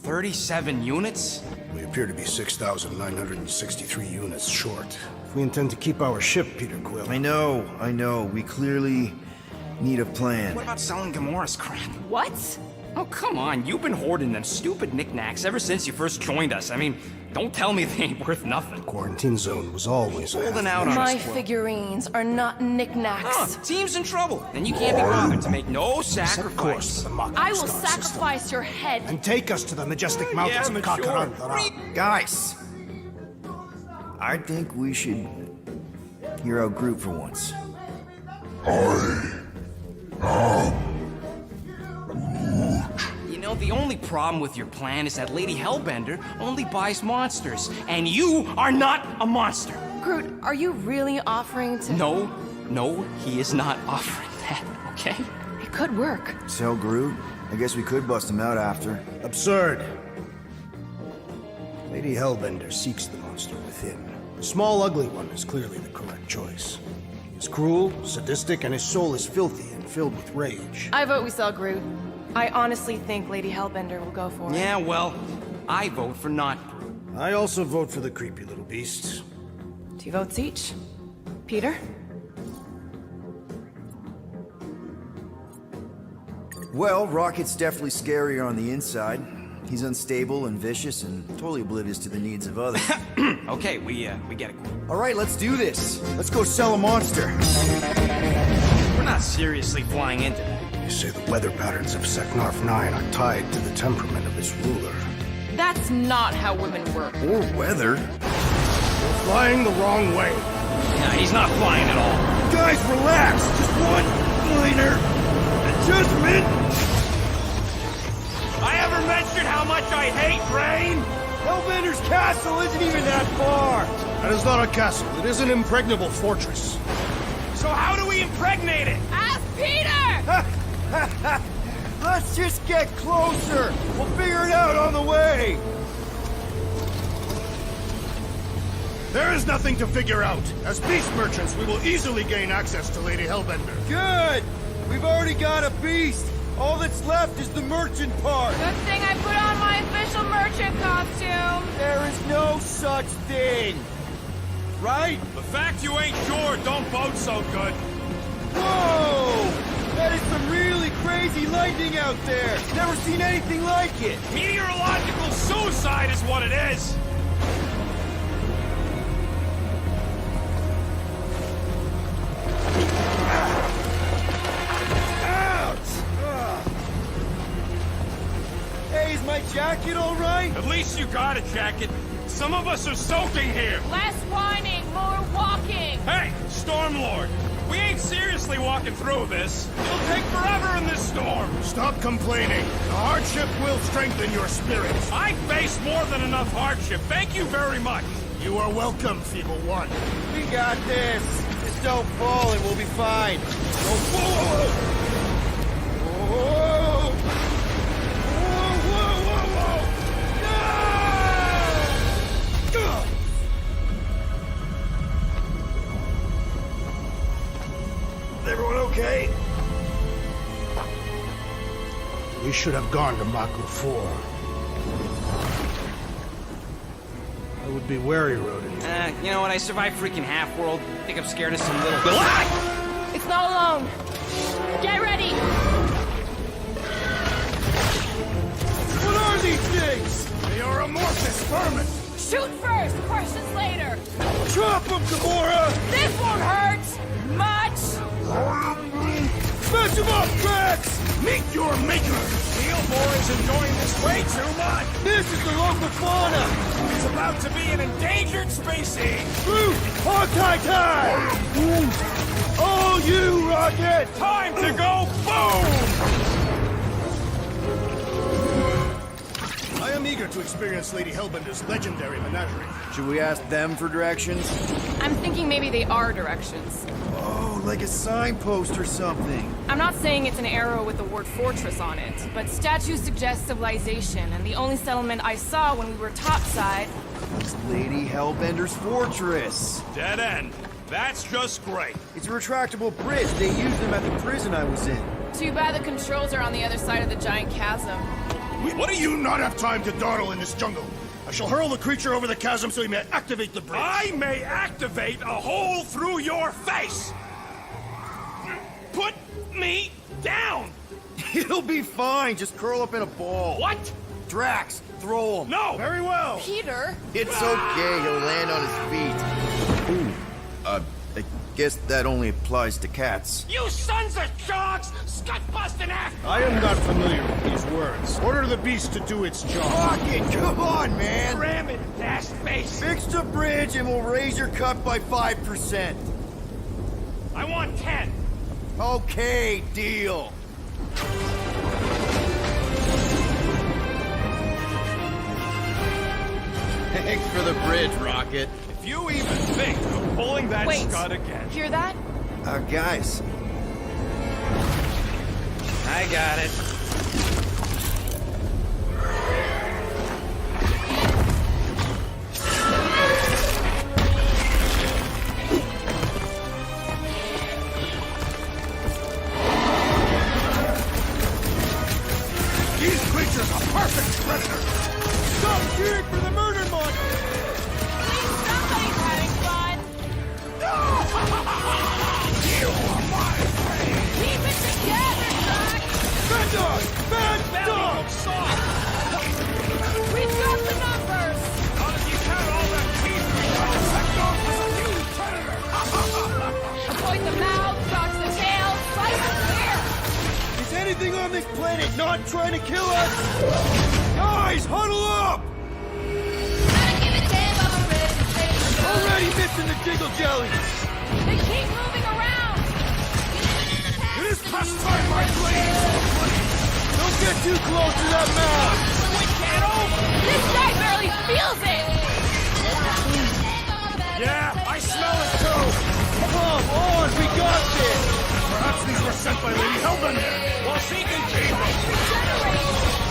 $37 units? We appear to be 6,963 units short. If we intend to keep our ship, Peter Quill. I know. We clearly need a plan. What about selling Gamora's crap? What? Oh, come on. You've been hoarding them stupid knickknacks ever since you first joined us. I mean, Don't tell me they ain't worth nothing. Quarantine zone was always Holding out on My us. figurines are not knickknacks. Team's in trouble, and you can't be bothered to make no sacrifice. I will sacrifice your head. And take us to the majestic mountains of Kakarantara. Guys, I think we should hear out Groot for once. You know, the only problem with your plan is that Lady Hellbender only buys monsters, and you are not a monster. Groot, are you really offering to... No, he is not offering that, okay? It could work. So, Groot, I guess we could bust him out after. Absurd. Lady Hellbender seeks the monster within. The small, ugly one is clearly the correct choice. He is cruel, sadistic, and his soul is filthy and filled with rage. I vote we sell Groot. I honestly think Lady Hellbender will go for it. Yeah, well, I vote for not Groot. I also vote for the creepy little beast. 2 votes each. Peter? Well, Rocket's definitely scarier on the inside. He's unstable and vicious and totally oblivious to the needs of others. Okay, we get it. All right, let's do this. Let's go sell a monster. We're not seriously flying into that. You say the weather patterns of Seknarf 9 are tied to the temperament of its ruler. That's not how women work. Or weather. You're flying the wrong way. Nah, he's not flying at all. Guys, relax. Just one minor adjustment. I ever mentioned how much I hate rain? Hellbender's castle isn't even that far. That is not a castle. It is an impregnable fortress. So how do we impregnate it? Ask Peter! Let's just get closer. We'll figure it out on the way. There is nothing to figure out. As beast merchants, we will easily gain access to Lady Hellbender. Good. We've already got a beast. All that's left is the merchant part. Good thing I put on my official merchant costume. There is no such thing. Right? The fact you ain't sure don't bode so good. Whoa! That is some really crazy lightning out there. Never seen anything like it. Meteorological suicide is what it is. Hey, is my jacket all right? At least you got a jacket. Some of us are soaking here. Less whining, more walking. Hey, Stormlord, we ain't seriously walking through this. It'll take forever in this storm. Stop complaining. The hardship will strengthen your spirit. I face more than enough hardship. Thank you very much. You are welcome, Feeble One. We got this. Just don't fall and we'll be fine. Oh, whoa! Whoa! Is everyone okay? We should have gone to Maku 4. I would be wary, rodent. You know what? I survived freaking Half-World. I think I'm scared of some little... It's not alone. Get ready. What are these things? They are amorphous vermin. Shoot first, questions later. Chop them, Gamora! This won't hurt much. Smash them up, Drax! Meet your maker! Steel Boy's enjoying this way too much. This is the local fauna! It's about to be an endangered species. Groot! Hawkeye time! Oh, you, Rocket! Time to go boom! I am eager to experience Lady Hellbender's legendary menagerie. Should we ask them for directions? I'm thinking maybe they are directions. Oh, like a signpost or something. I'm not saying it's an arrow with the word fortress on it, but statues suggest civilization, and the only settlement I saw when we were topside It's Lady Hellbender's fortress. Dead end. That's just great. It's a retractable bridge. They used them at the prison I was in. Too bad the controls are on the other side of the giant chasm. What do you not have time to dawdle in this jungle? I shall hurl the creature over the chasm so he may activate the bridge. I may activate a hole through your face. Put me down. It'll be fine. Just curl up in a ball. What? Drax, throw him. No! Very well. Peter! It's okay, he'll land on his feet. Ooh, I guess that only applies to cats. You sons of dogs! Scut-busting act! I am not familiar with these words. Order the beast to do its job. Rocket, come on, man! Ram it, fast face! Fix the bridge and we'll raise your cut by 5%. I want 10! Okay, deal. Thanks for the bridge, Rocket. If you even think of pulling that scud again... Hear that? Guys. I got it. These creatures are perfect predators. Stop cheering for the murder monster. Somebody's having fun! You are my friend. Keep it together, Doc! Bad dog! Bad dog! We've got the numbers! Not if you count all that teeth we got. That dog was a huge predator! Avoid the mouth, dodge the tail, slice the ear! Is anything on this planet not trying to kill us? Guys, huddle up! Already missing the jiggle jellies! They keep moving around! It is past time, my blades! Don't get too close to that mouth! We can't over! This guy barely feels it! Yeah, I smell it too! Come on, we got this! Perhaps these were sent by Lady Hellbender! Well, she can keep them!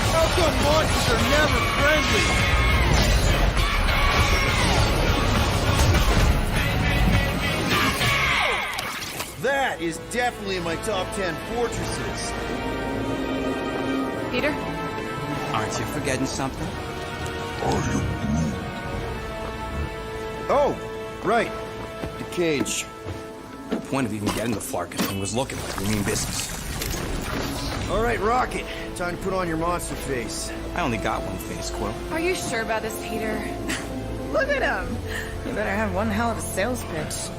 How come monsters are never friendly? That is definitely in my top 10 fortresses. Peter? Aren't you forgetting something? Oh, right. The cage. The point of even getting the Flarkin thing was looking like we mean business. All right, Rocket. Time to put on your monster face. I only got one face, Quill. Are you sure about this, Peter? Look at him. You better have one hell of a sales pitch.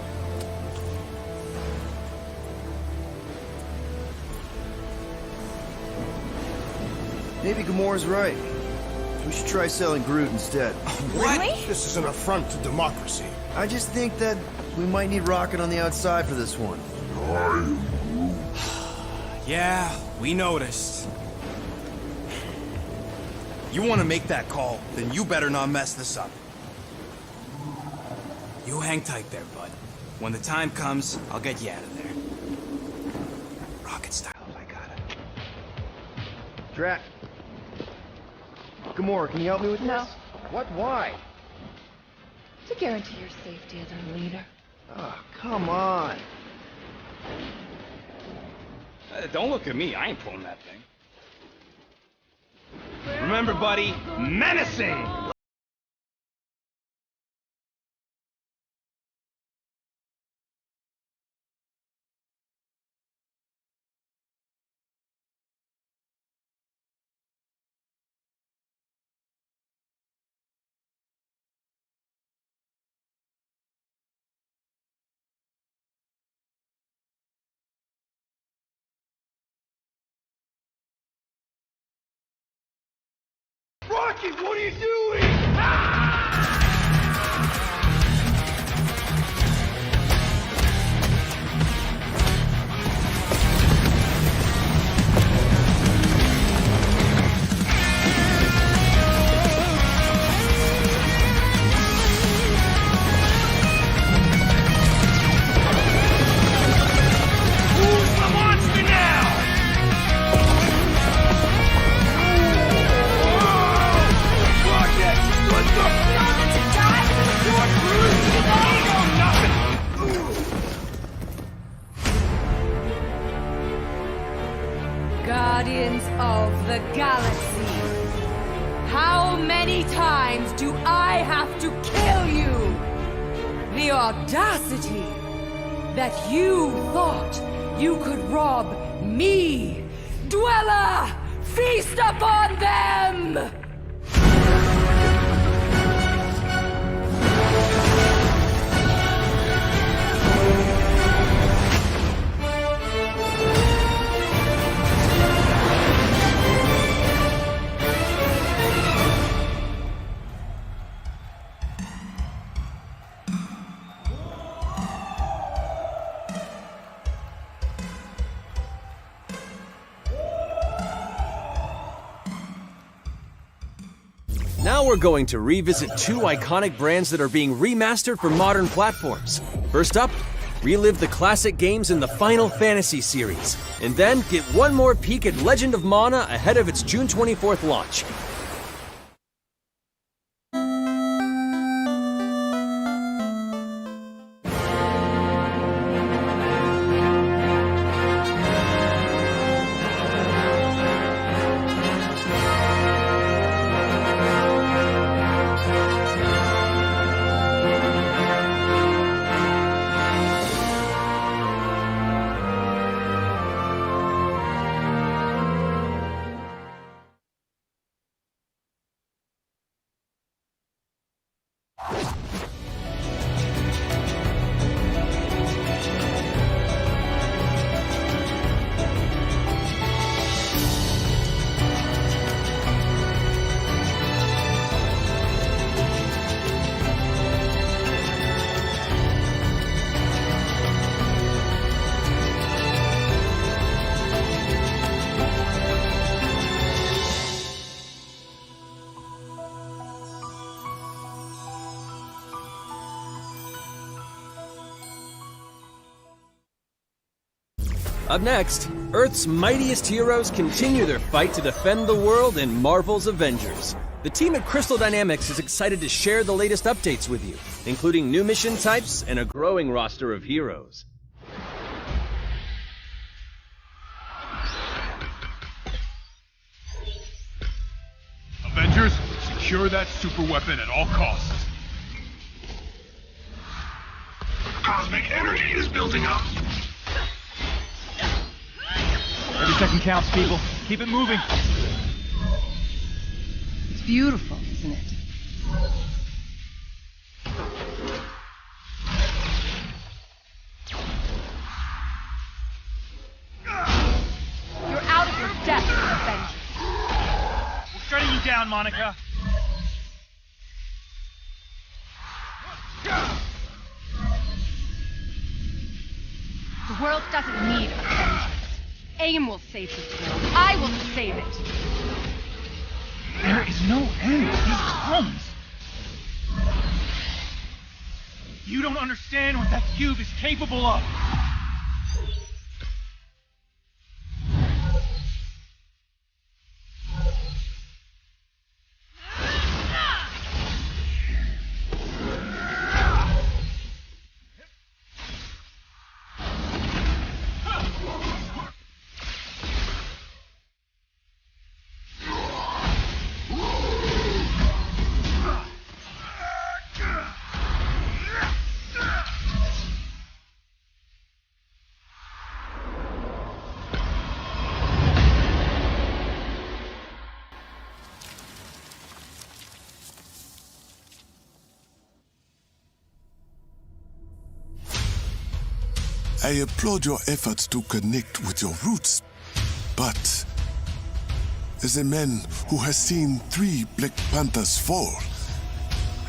Maybe Gamora's right. We should try selling Groot instead. Really? This is an affront to democracy. I just think that we might need Rocket on the outside for this one. Yeah, we noticed. You want to make that call, then you better not mess this up. You hang tight there, bud. When the time comes, I'll get you out of there. Rocket style, if I got it. Drat. Gamora, can you help me with No. this? What? Why? To guarantee your safety as our leader. Oh, come on. Don't look at me, I ain't pulling that thing. Remember, buddy, menacing! Rocket, what are you doing? Who's the monster now? Rocket, what the? Guardians of the Galaxy, how many times do I have to kill you? The audacity that you thought you could rob me, Dweller! Feast upon them! Now we're going to revisit 2 iconic brands that are being remastered for modern platforms. First up, relive the classic games in the Final Fantasy series, and then get one more peek at Legend of Mana ahead of its June 24th launch. Up next, Earth's mightiest heroes continue their fight to defend the world in Marvel's Avengers. The team at Crystal Dynamics is excited to share the latest updates with you, including new mission types and a growing roster of heroes. Avengers, secure that super weapon at all costs. Cosmic energy is building up. Every second counts, people. Keep it moving. It's beautiful, isn't it? You're out of your depth, Avengers. We're shutting you down, Monica. The world doesn't need Avengers. AIM will save this world. I will save it. There is no end to these clones. You don't understand what that cube is capable of. I applaud your efforts to connect with your roots, but as a man who has seen 3 Black Panthers fall,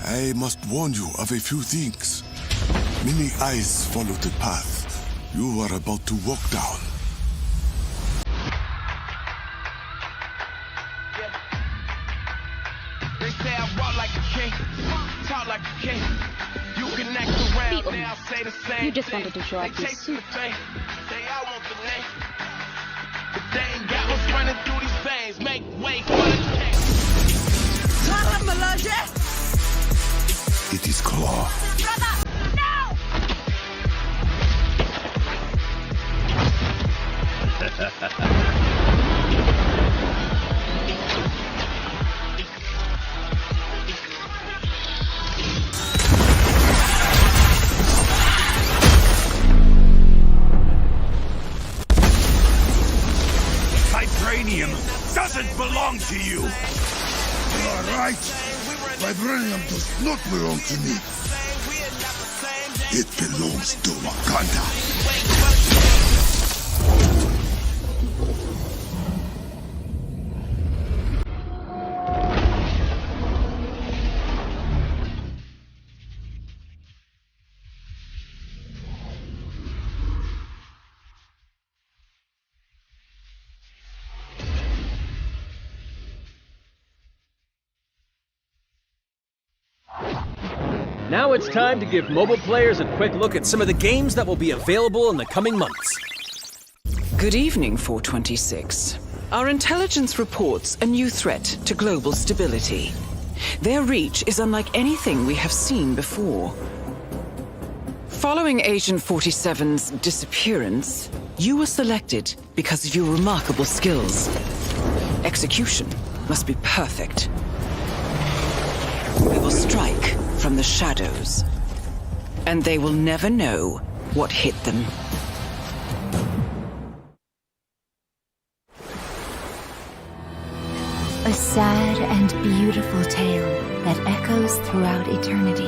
I must warn you of a few things. Many eyes follow the path you are about to walk down. They say I walk like a king, talk like a king. You can act around, now say the same. You just wanted to show off your suit. They all want the name, but they ain't got what's running through these veins. Make way for the king. It is Claw. Vibranium doesn't belong to you! You're right. Vibranium does not belong to me. It belongs to Wakanda. Now it's time to give mobile players a quick look at some of the games that will be available in the coming months. Good evening, 426. Our intelligence reports a new threat to global stability. Their reach is unlike anything we have seen before. Following Agent 47's disappearance, you were selected because of your remarkable skills. Execution must be perfect. We will strike from the shadows, and they will never know what hit them. A sad and beautiful tale that echoes throughout eternity.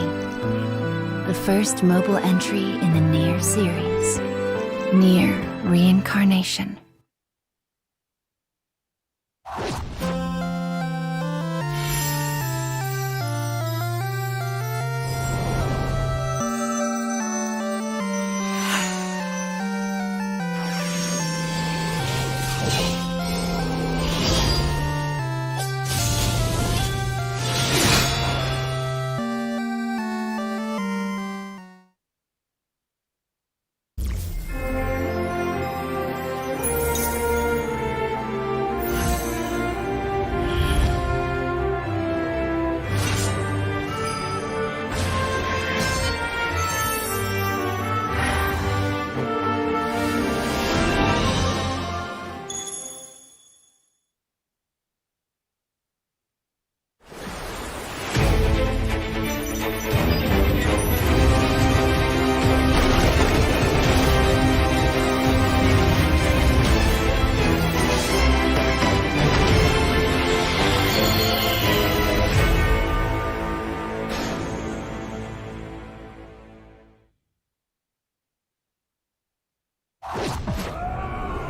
The first mobile entry in the Nier series. Nier Reincarnation.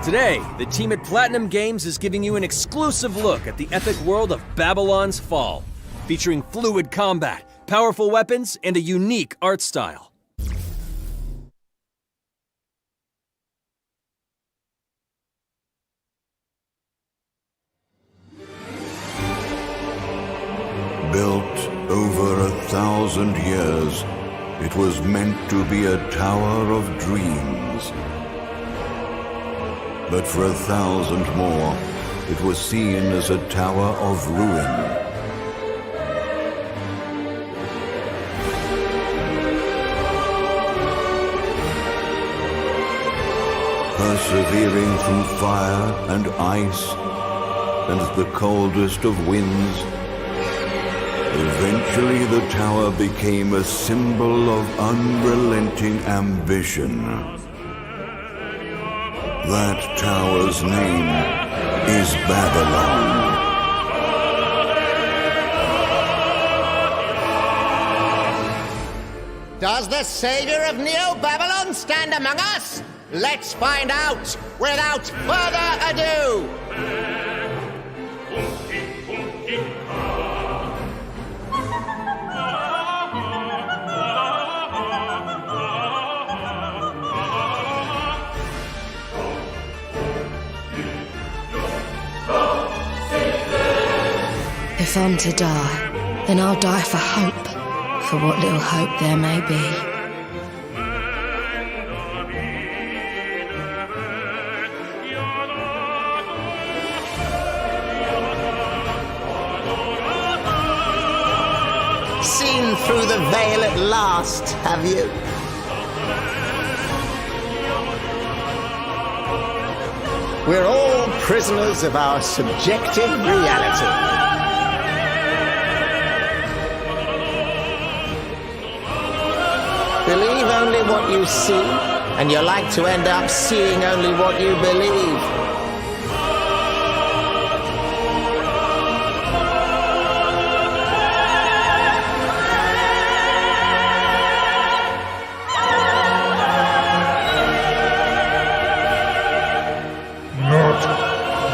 Today, the team at Platinum Games is giving you an exclusive look at the epic world of Babylon's Fall, featuring fluid combat, powerful weapons, and a unique art style. Built over 1,000 years, it was meant to be a tower of dreams. But for 1,000 more, it was seen as a tower of ruin. Persevering through fire and ice and the coldest of winds, eventually the tower became a symbol of unrelenting ambition. That tower's name is Babylon. Does the savior of Neo-Babylon stand among us? Let's find out without further ado! If I'm to die, then I'll die for hope, for what little hope there may be. Seen through the veil at last, have you? We're all prisoners of our subjective reality. Believe only what you see, and you're like to end up seeing only what you believe. Naught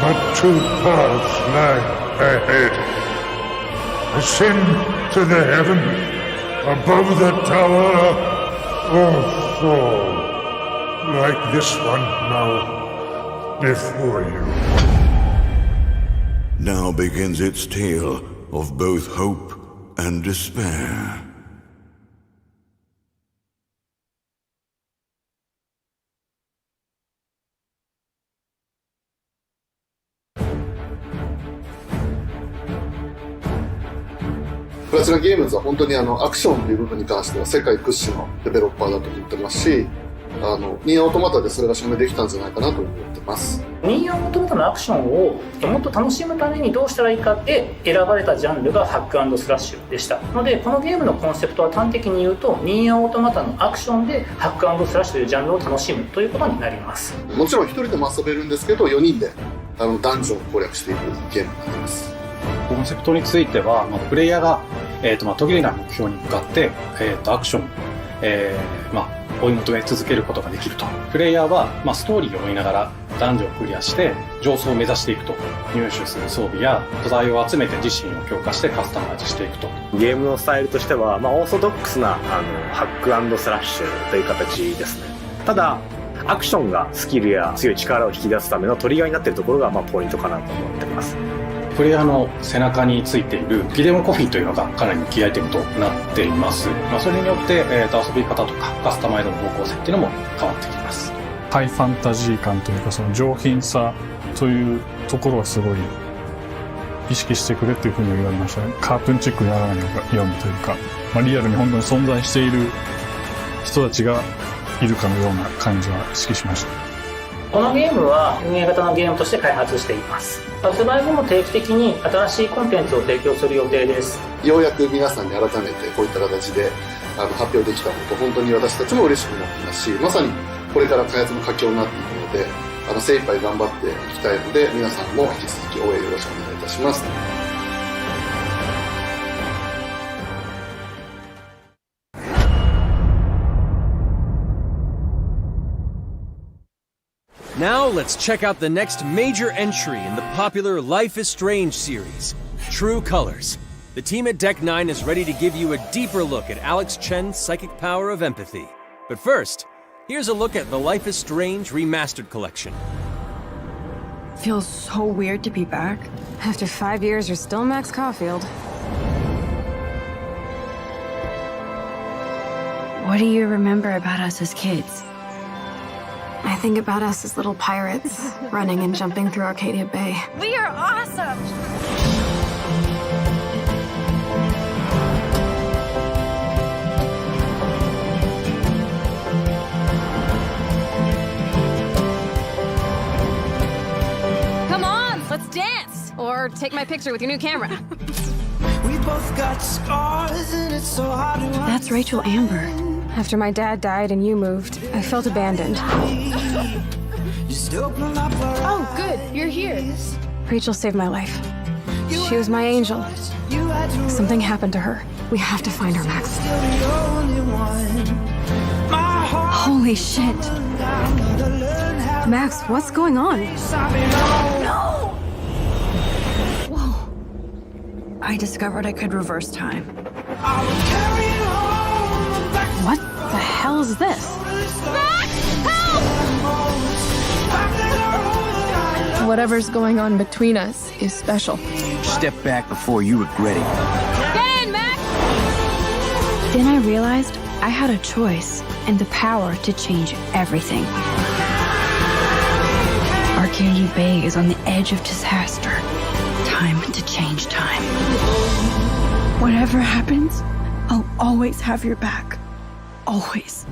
but two paths lie ahead. Ascend to the heaven above the tower, or fall like this one now before you. Now begins its tale of both hope and despair. プラチナゲームズは本当にアクションという部分に関しては世界屈指のデベロッパーだと思ってますし、ニーアオートマタでそれが証明できたんじゃないかなと思ってます。ニーアオートマタのアクションをもっと楽しむためにどうしたらいいかって選ばれたジャンルがハック&スラッシュでしたので、このゲームのコンセプトは端的に言うと、ニーアオートマタのアクションでハック&スラッシュというジャンルを楽しむということになります。もちろん1人でも遊べるんですけど、4人でダンジョンを攻略していくゲームになります。コンセプトについては、プレイヤーが、途切れない目標に向かって、アクション、追い求め続けることができると。プレイヤーは、ストーリーを追いながらダンジョンをクリアして上層を目指していくと。入手する装備や素材を集めて自身を強化してカスタマイズしていくと。ゲームのスタイルとしては、オーソドックスなハック&スラッシュという形ですね。ただアクションがスキルや強い力を引き出すためのトリガーになっているところがポイントかなと思っています。プレイヤーの背中についているギデモコフィーというのがかなりキーアイテムとなっています。それによって、遊び方とかカスタマイズの方向性っていうのも変わってきます。ハイファンタジー感というか、その上品さというところはすごい意識してくれというふうに言われましたね。カートゥーンチックにならないようにというか、リアルに本当に存在している人たちがいるかのような感じは意識しました。このゲームは運営型のゲームとして開発しています。発売後も定期的に新しいコンテンツを提供する予定です。ようやく皆さんに改めてこういった形で発表できたこと、本当に私たちも嬉しく思っていますし、まさにこれから開発の佳境になっていくので、精一杯頑張っていきたいので、皆さんも引き続き応援よろしくお願いいたします。Now let's check out the next major entry in the popular Life is Strange series, True Colors. The team at Deck 9 is ready to give you a deeper look at Alex Chen's psychic power of empathy. But first, here's a look at the Life is Strange Remastered Collection. Feels so weird to be back. After 5 years, you're still Max Caulfield. What do you remember about us as kids? I think about us as little pirates, running and jumping through Arcadia Bay. We are awesome! Come on, let's dance! Or take my picture with your new camera. We both got scars and it's so hard to That's Rachel Amber. After my dad died and you moved, I felt abandoned. Oh, good, you're here. Rachel saved my life. She was my angel. Something happened to her. We have to find her, Max. Holy shit. Max, what's going on? No! Whoa. I discovered I could reverse time. What the hell is this? Whatever's going on between us is special. Step back before you regret it. Get in, Max! Then I realized I had a choice and the power to change everything. Arcadia Bay is on the edge of disaster. Time to change time. Whatever happens, I'll always have your back. Always.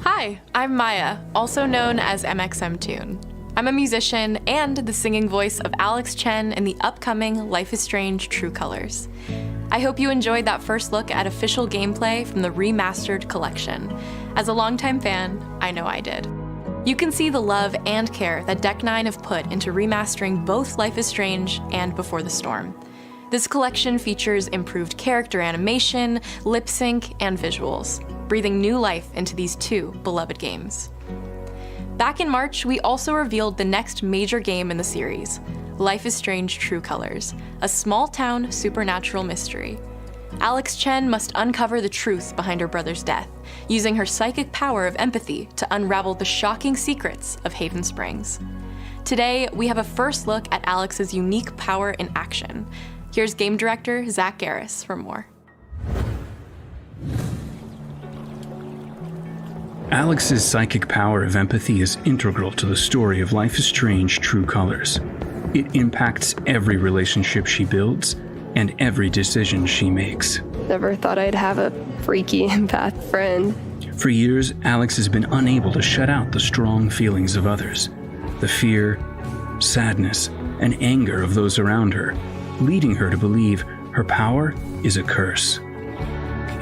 Hi, I'm Maya, also known as MXMTune. I'm a musician and the singing voice of Alex Chen in the upcoming Life is Strange True Colors. I hope you enjoyed that first look at official gameplay from the remastered collection. As a longtime fan, I know I did. You can see the love and care that Deck 9 have put into remastering both Life is Strange and Before the Storm. This collection features improved character animation, lip sync, and visuals, breathing new life into these two beloved games. Back in March, we also revealed the next major game in the series, Life is Strange True Colors, a small-town supernatural mystery. Alex Chen must uncover the truth behind her brother's death, using her psychic power of empathy to unravel the shocking secrets of Haven Springs. Today, we have a first look at Alex's unique power in action. Here's game director Zach Garris for more. Alex's psychic power of empathy is integral to the story of Life is Strange: True Colors. It impacts every relationship she builds and every decision she makes. Never thought I'd have a freaky empath friend. For years, Alex has been unable to shut out the strong feelings of others, the fear, sadness, and anger of those around her, leading her to believe her power is a curse.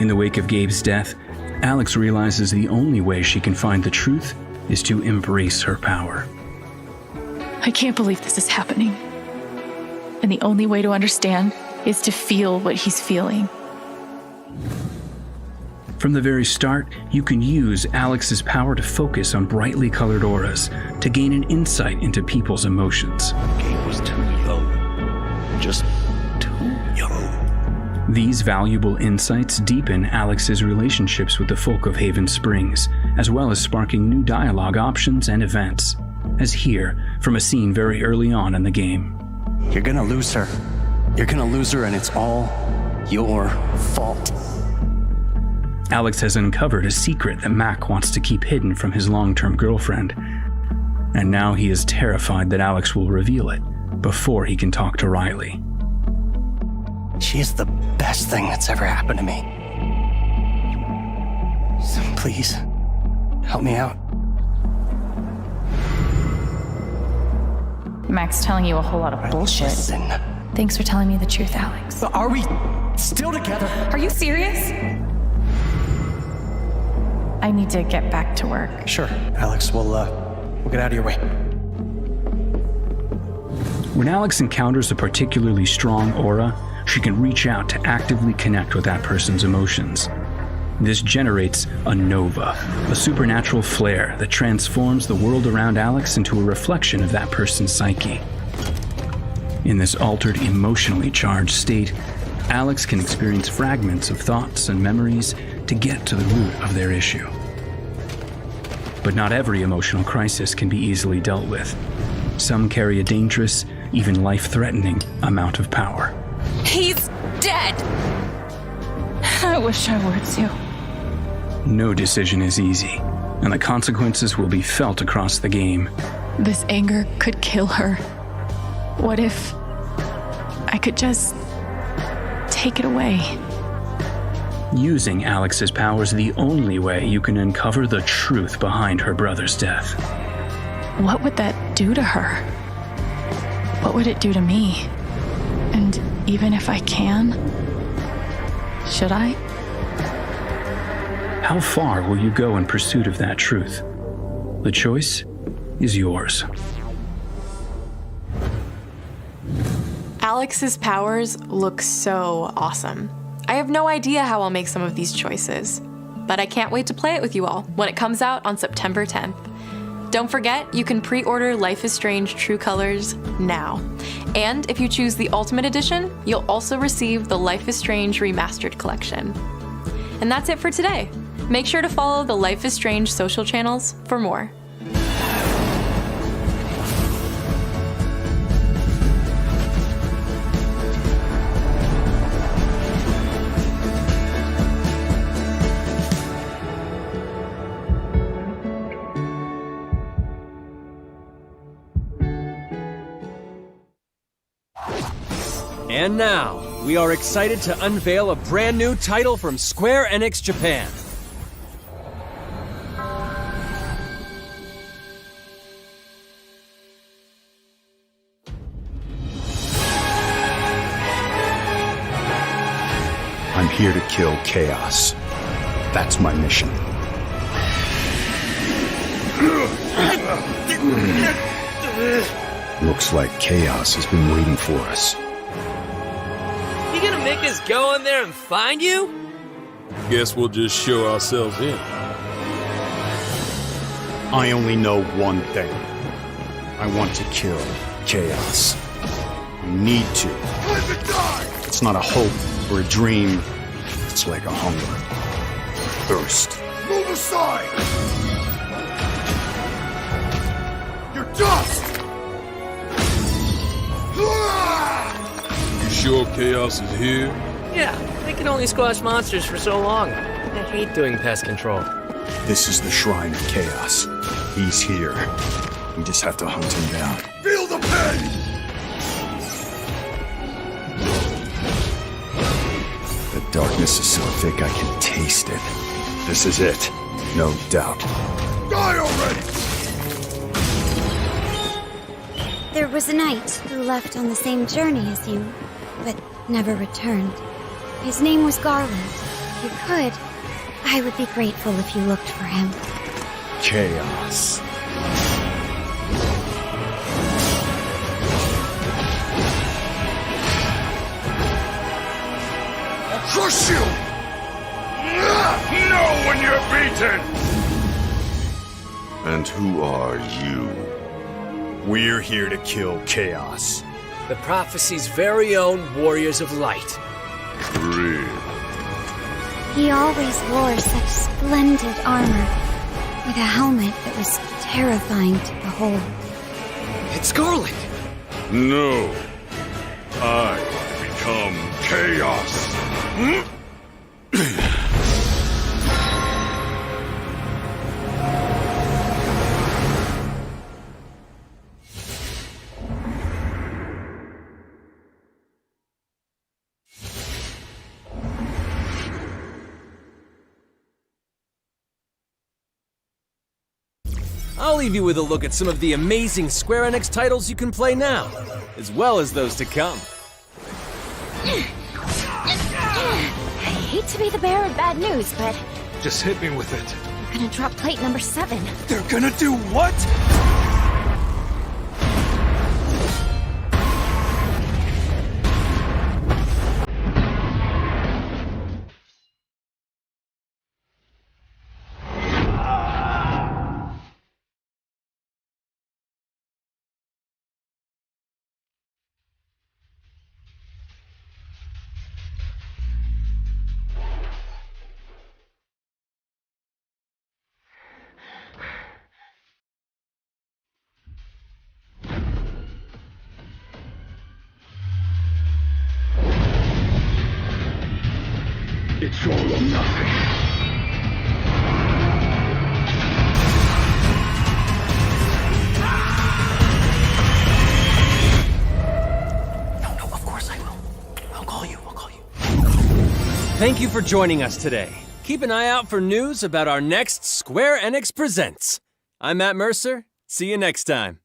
In the wake of Gabe's death, Alex realizes the only way she can find the truth is to embrace her power. I can't believe this is happening. And the only way to understand is to feel what he's feeling. From the very start, you can use Alex's power to focus on brightly colored auras to gain an insight into people's emotions. Gabe was too young. Just too young. These valuable insights deepen Alex's relationships with the folk of Haven Springs, as well as sparking new dialogue options and events, as here from a scene very early on in the game. You're gonna lose her. You're gonna lose her, and it's all your fault. Alex has uncovered a secret that Mac wants to keep hidden from his long-term girlfriend, and now he is terrified that Alex will reveal it before he can talk to Riley. She is the best thing that's ever happened to me. So please, help me out. Mac's telling you a whole lot of bullshit. Listen. Thanks for telling me the truth, Alex. Are we still together? Are you serious? I need to get back to work. Sure, Alex, we'll get out of your way. When Alex encounters a particularly strong aura, she can reach out to actively connect with that person's emotions. This generates a nova, a supernatural flare that transforms the world around Alex into a reflection of that person's psyche. In this altered, emotionally charged state, Alex can experience fragments of thoughts and memories to get to the root of their issue. But not every emotional crisis can be easily dealt with. Some carry a dangerous, even life-threatening amount of power. He's dead! I wish I were too. No decision is easy, and the consequences will be felt across the game. This anger could kill her. What if I could just take it away? Using Alex's power is the only way you can uncover the truth behind her brother's death. What would that do to her? What would it do to me? And even if I can, should I? How far will you go in pursuit of that truth? The choice is yours. Alex's powers look so awesome. I have no idea how I'll make some of these choices, but I can't wait to play it with you all when it comes out on September 10th. Don't forget, you can pre-order Life is Strange: True Colors now. And if you choose the Ultimate Edition, you'll also receive the Life is Strange Remastered Collection. And that's it for today. Make sure to follow the Life is Strange social channels for more. And now, we are excited to unveil a brand new title from Square Enix Japan. I'm here to kill chaos. That's my mission. Looks like chaos has been waiting for us. You gonna make us go in there and find you? Guess we'll just show ourselves in. I only know one thing. I want to kill chaos. I need to. It's not a hope or a dream. It's like a hunger. Thirst. Move aside! You're dust! You sure chaos is here? Yeah, they can only squash monsters for so long. I hate doing pest control. This is the Shrine of Chaos. He's here. We just have to hunt him down. Feel the pain! The darkness is so thick I can taste it. This is it. No doubt. Die already! There was a knight who left on the same journey as you, but never returned. His name was Garland. If you could, I would be grateful if you looked for him. Chaos. I'll crush you! Know when you're beaten! And who are you? We're here to kill Chaos. The prophecy's very own warriors of light. Real. He always wore such splendid armor, with a helmet that was terrifying to behold. It's Garland! No. I become Chaos. I'll leave you with a look at some of the amazing Square Enix titles you can play now, as well as those to come. I hate to be the bearer of bad news, but Just hit me with it. we're gonna drop plate number 7. They're gonna do what? It's all or nothing. No, of course I will. I'll call you. Thank you for joining us today. Keep an eye out for news about our next Square Enix Presents. I'm Matt Mercer. See you next time.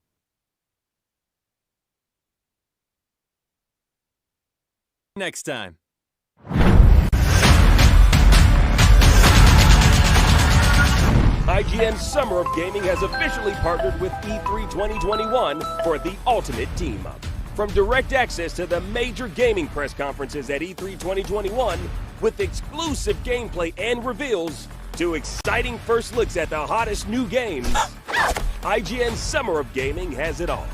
IGN's Summer of Gaming has officially partnered with E3 2021 for the ultimate team-up. From direct access to the major gaming press conferences at E3 2021, with exclusive gameplay and reveals, to exciting first looks at the hottest new games, IGN's Summer of Gaming has it all.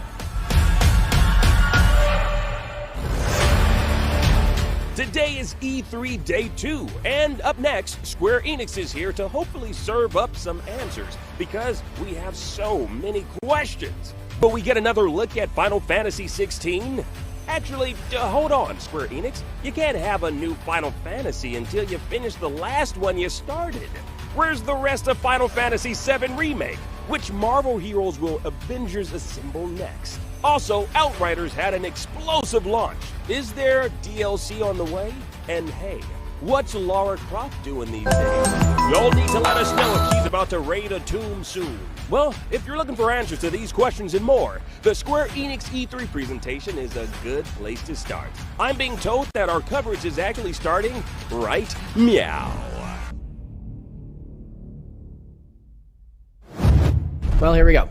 Today is E3 Day 2, and up next, Square Enix is here to hopefully serve up some answers, because we have so many questions. But we get another look at Final Fantasy 16? Actually, hold on, Square Enix. You can't have a new Final Fantasy until you finish the last one you started. Where's the rest of Final Fantasy 7 Remake? Which Marvel heroes will Avengers assemble next? Also, Outriders had an explosive launch. Is there DLC on the way? And hey, what's Lara Croft doing these days? Y'all need to let us know if she's about to raid a tomb soon. Well, if you're looking for answers to these questions and more, the Square Enix E3 presentation is a good place to start. I'm being told that our coverage is actually starting right meow. Well, here we go.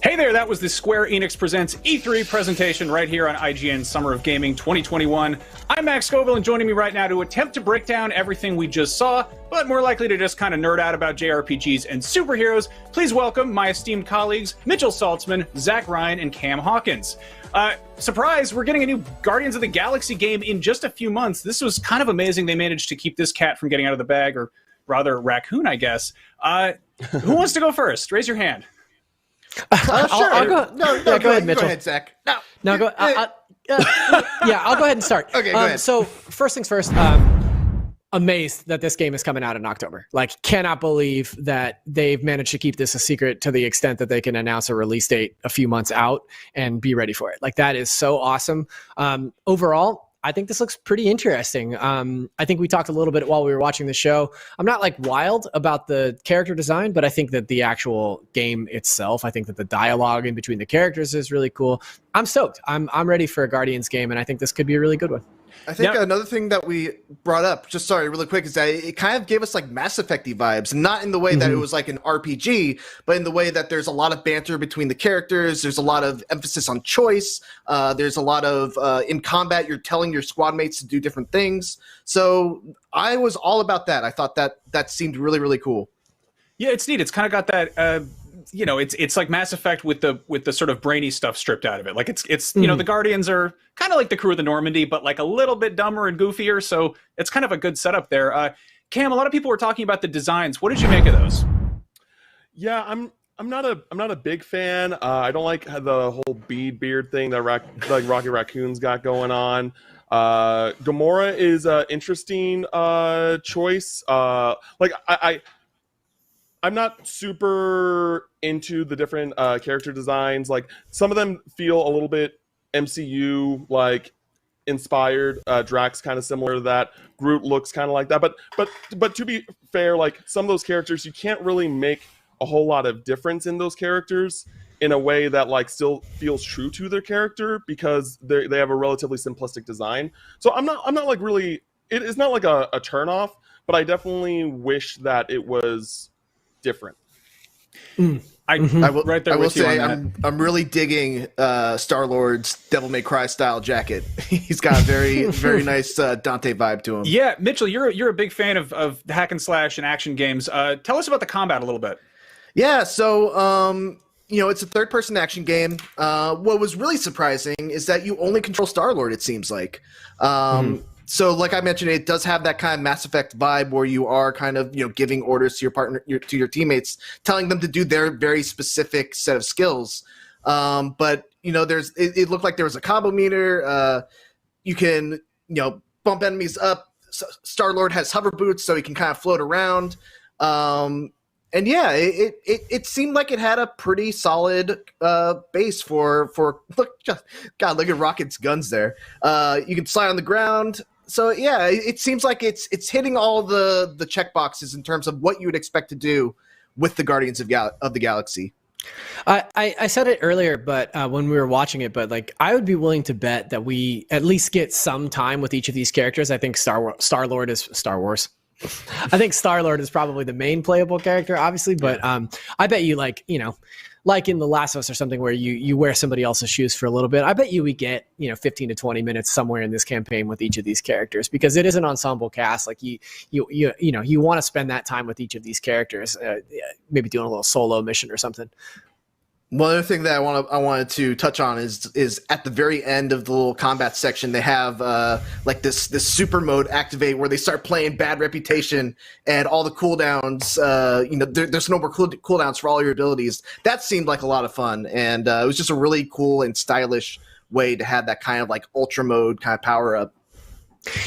Hey there, that was the Square Enix Presents E3 presentation right here on IGN Summer of Gaming 2021. I'm Max Scoville, and joining me right now to attempt to break down everything we just saw, but more likely to just kind of nerd out about JRPGs and superheroes, please welcome my esteemed colleagues Mitchell Saltzman, Zach Ryan, and Cam Hawkins. Surprise, we're getting a new Guardians of the Galaxy game in just a few months. This was kind of amazing. They managed to keep this cat from getting out of the bag, or rather raccoon, I guess. Who wants to go first? Raise your hand. Sure. I'll go. No, go ahead, Mitchell. Go ahead, Zach. No, go. Yeah, I'll go ahead and start. Okay, go ahead. So first things first. amazed that this game is coming out in October. Like, cannot believe that they've managed to keep this a secret to the extent that they can announce a release date a few months out and be ready for it. Like, that is so awesome. Overall, I think this looks pretty interesting. I think we talked a little bit while we were watching the show. I'm not like wild about the character design, but I think that the actual game itself, I think that the dialogue in between the characters is really cool. I'm stoked. I'm ready for a Guardians game, and I think this could be a really good one. I think another thing that we brought up, just sorry, really quick, is that it kind of gave us like Mass Effect-y vibes, not in the way that it was like an RPG, but in the way that there's a lot of banter between the characters. There's a lot of emphasis on choice. There's a lot of, in combat, you're telling your squad mates to do different things. So I was all about that. I thought that seemed really, really cool. Yeah, it's neat. It's kind of got that... you know, it's like Mass Effect with the sort of brainy stuff stripped out of it. Like it's you know, the Guardians are kind of like the crew of the Normandy, but like a little bit dumber and goofier. So it's kind of a good setup there. Cam, a lot of people were talking about the designs. What did you make of those? Yeah, I'm not a big fan. I don't like the whole beard thing that like Rocky Raccoon's got going on. Gamora is an interesting choice. Like I'm not super into the different character designs. Like, some of them feel a little bit MCU like inspired. Drax kind of similar to that. Groot looks kind of like that. But to be fair, like, some of those characters, you can't really make a whole lot of difference in those characters in a way that like still feels true to their character, because they have a relatively simplistic design. So I'm not like really. It's not like a turn off, but I definitely wish that it was different. I will say I'm really digging Star-Lord's Devil May Cry style jacket. He's got a very very nice Dante vibe to him. Yeah, Mitchell, you're a big fan of hack and slash and action games. Tell us about the combat a little bit. Yeah, so you know, it's a third-person action game. What was really surprising is that you only control Star-Lord, it seems like. So like I mentioned, it does have that kind of Mass Effect vibe where you are kind of, you know, giving orders to your partner, to your teammates, telling them to do their very specific set of skills. But, you know, it looked like there was a combo meter. You can, you know, bump enemies up. Star-Lord has hover boots, so he can kind of float around. And yeah, it seemed like it had a pretty solid base for look at Rocket's guns there. You can slide on the ground. So yeah, it seems like it's hitting all the check boxes in terms of what you would expect to do with the Guardians of the Galaxy. I said it earlier, but when we were watching it, but like I would be willing to bet that we at least get some time with each of these characters. I think Star-Lord is Star Wars. I think Star-Lord is probably the main playable character, obviously, but I bet you, like, you know, like in The Last of Us or something where you wear somebody else's shoes for a little bit, I bet you we get, you know, 15 to 20 minutes somewhere in this campaign with each of these characters, because it is an ensemble cast. Like you know, you want to spend that time with each of these characters, maybe doing a little solo mission or something. One other thing that I wanted to touch on is at the very end of the little combat section, they have like this super mode activate where they start playing Bad Reputation, and all the cooldowns. You know, there's no more cooldowns for all your abilities. That seemed like a lot of fun, and it was just a really cool and stylish way to have that kind of like ultra mode kind of power up.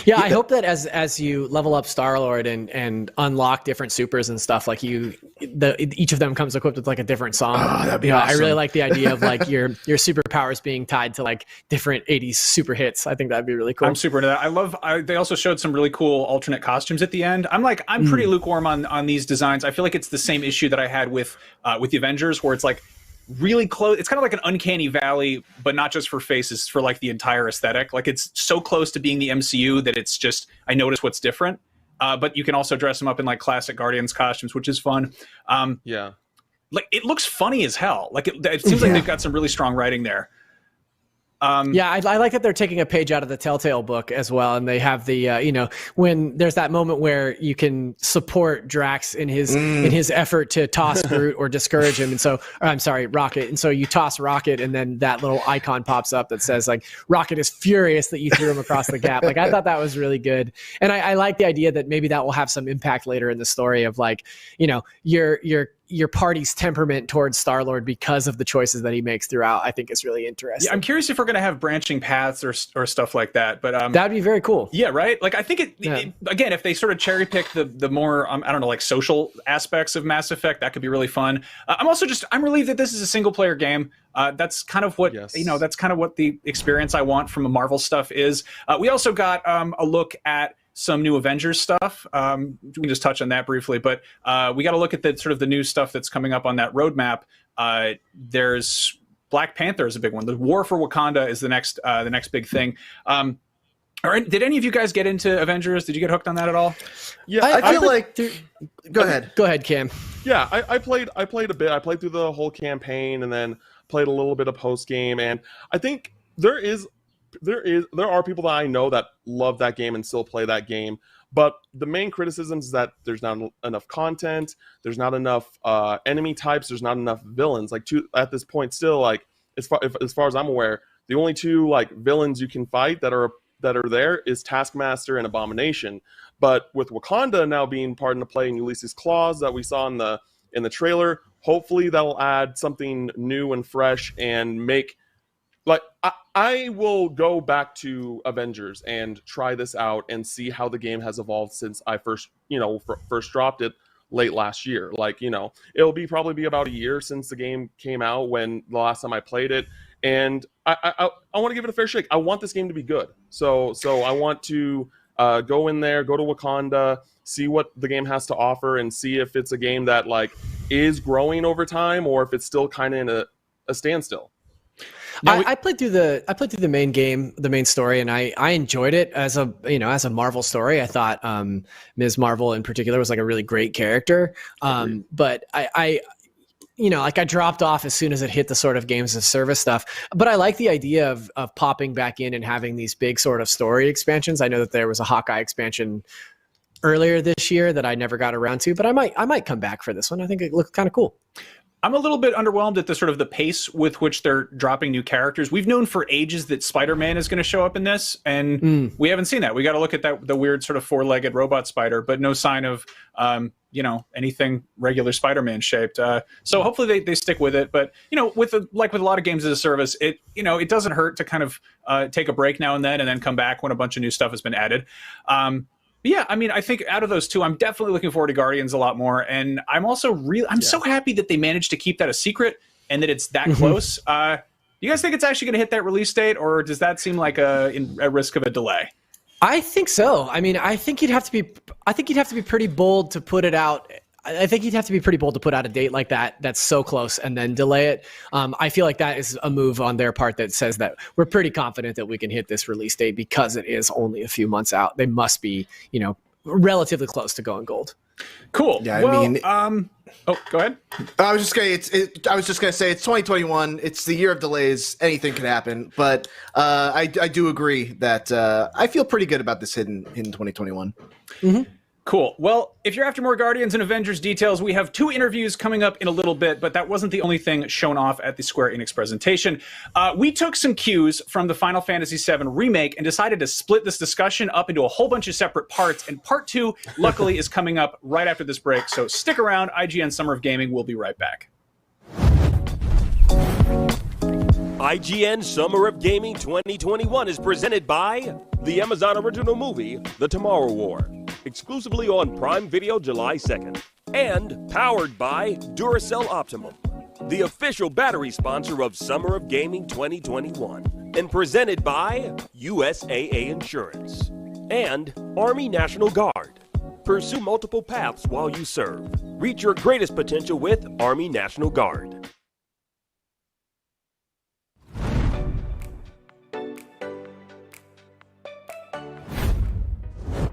Yeah, I hope that as you level up Star-Lord and unlock different supers and stuff, like each of them comes equipped with like a different song. Oh, that'd be awesome. I really like the idea of like your superpowers being tied to like different 80s super hits. I think that'd be really cool. I'm super into that. They also showed some really cool alternate costumes at the end. I'm pretty lukewarm on these designs. I feel like it's the same issue that I had with the Avengers, where it's like really close. It's kind of like an uncanny valley, but not just for faces, for like the entire aesthetic. Like, it's so close to being the MCU that it's just, I notice what's different. But you can also dress them up in like classic Guardians costumes, which is fun. Yeah. Like, it looks funny as hell. Like, it seems like they've got some really strong writing there. Yeah, I like that they're taking a page out of the Telltale book as well, and they have the you know, when there's that moment where you can support Drax in his effort to toss Groot or discourage him, and so Rocket, and so you toss Rocket, and then that little icon pops up that says like Rocket is furious that you threw him across the gap. Like, I thought that was really good, and I like the idea that maybe that will have some impact later in the story of like, you know, your your party's temperament towards Star-Lord because of the choices that he makes throughout, I think is really interesting. Yeah, I'm curious if we're going to have branching paths or stuff like that. But that'd be very cool. Yeah, right. Like I think it again, if they sort of cherry pick the more I don't know, like social aspects of Mass Effect, that could be really fun. I'm relieved that this is a single player game. That's kind of what that's kind of what the experience I want from a Marvel stuff is. We also got a look at some new Avengers stuff. We can just touch on that briefly, but we got to look at the sort of the new stuff that's coming up on that roadmap. There's Black Panther is a big one. The War for Wakanda is the next big thing. Did any of you guys get into Avengers? Did you get hooked on that at all? Yeah, I feel like. Go ahead. Go ahead, Cam. Yeah, I played a bit. I played through the whole campaign and then played a little bit of post game. And I think there are people that I know that love that game and still play that game. But the main criticism is that there's not enough content. There's not enough enemy types. There's not enough villains. Like at this point, still, like as far as I'm aware, the only two like villains you can fight that are there is Taskmaster and Abomination. But with Wakanda now being part in the play in Ulysses Claus that we saw in the trailer, hopefully that'll add something new and fresh and make like I will go back to Avengers and try this out and see how the game has evolved since I first dropped it late last year. Like, it'll probably be about a year since the game came out when the last time I played it. And I want to give it a fair shake. I want this game to be good. So I want to go in there, go to Wakanda, see what the game has to offer, and see if it's a game that like is growing over time or if it's still kind of in a standstill. I played through the main game, the main story, and I enjoyed it as a Marvel story. I thought Ms. Marvel in particular was like a really great character. But I dropped off as soon as it hit the sort of games as service stuff. But I like the idea of popping back in and having these big sort of story expansions. I know that there was a Hawkeye expansion earlier this year that I never got around to, but I might come back for this one. I think it looked kind of cool. I'm a little bit underwhelmed at the sort of the pace with which they're dropping new characters. We've known for ages that Spider-Man is going to show up in this, and we haven't seen that. We got to look at the weird sort of four-legged robot spider, but no sign of anything regular Spider-Man shaped. So hopefully they stick with it. But with a lot of games as a service, it doesn't hurt to kind of take a break now and then come back when a bunch of new stuff has been added. Yeah, I mean, I think out of those two, I'm definitely looking forward to Guardians a lot more. And I'm also so happy that they managed to keep that a secret and that it's that close. You guys think it's actually going to hit that release date, or does that seem like a risk of a delay? I think so. I mean, I think you'd have to be pretty bold to put it out. I think you'd have to be pretty bold to put out a date like that that's so close and then delay it. I feel like that is a move on their part that says that we're pretty confident that we can hit this release date because it is only a few months out. They must be, relatively close to going gold. Cool. Yeah, well, I mean, go ahead. I was just gonna say it's 2021. It's the year of delays. Anything can happen, but I do agree that I feel pretty good about this hitting 2021. Mm-hmm. Cool. Well, if you're after more Guardians and Avengers details, we have 2 interviews coming up in a little bit, but that wasn't the only thing shown off at the Square Enix presentation. We took some cues from the Final Fantasy VII Remake and decided to split this discussion up into a whole bunch of separate parts, and part 2, luckily, is coming up right after this break, so stick around. IGN Summer of Gaming will be right back. IGN Summer of Gaming 2021 is presented by the Amazon original movie, The Tomorrow War, exclusively on Prime Video July 2nd, and powered by Duracell Optimum, the official battery sponsor of Summer of Gaming 2021, and presented by USAA Insurance and Army National Guard. Pursue multiple paths while you serve. Reach your greatest potential with Army National Guard.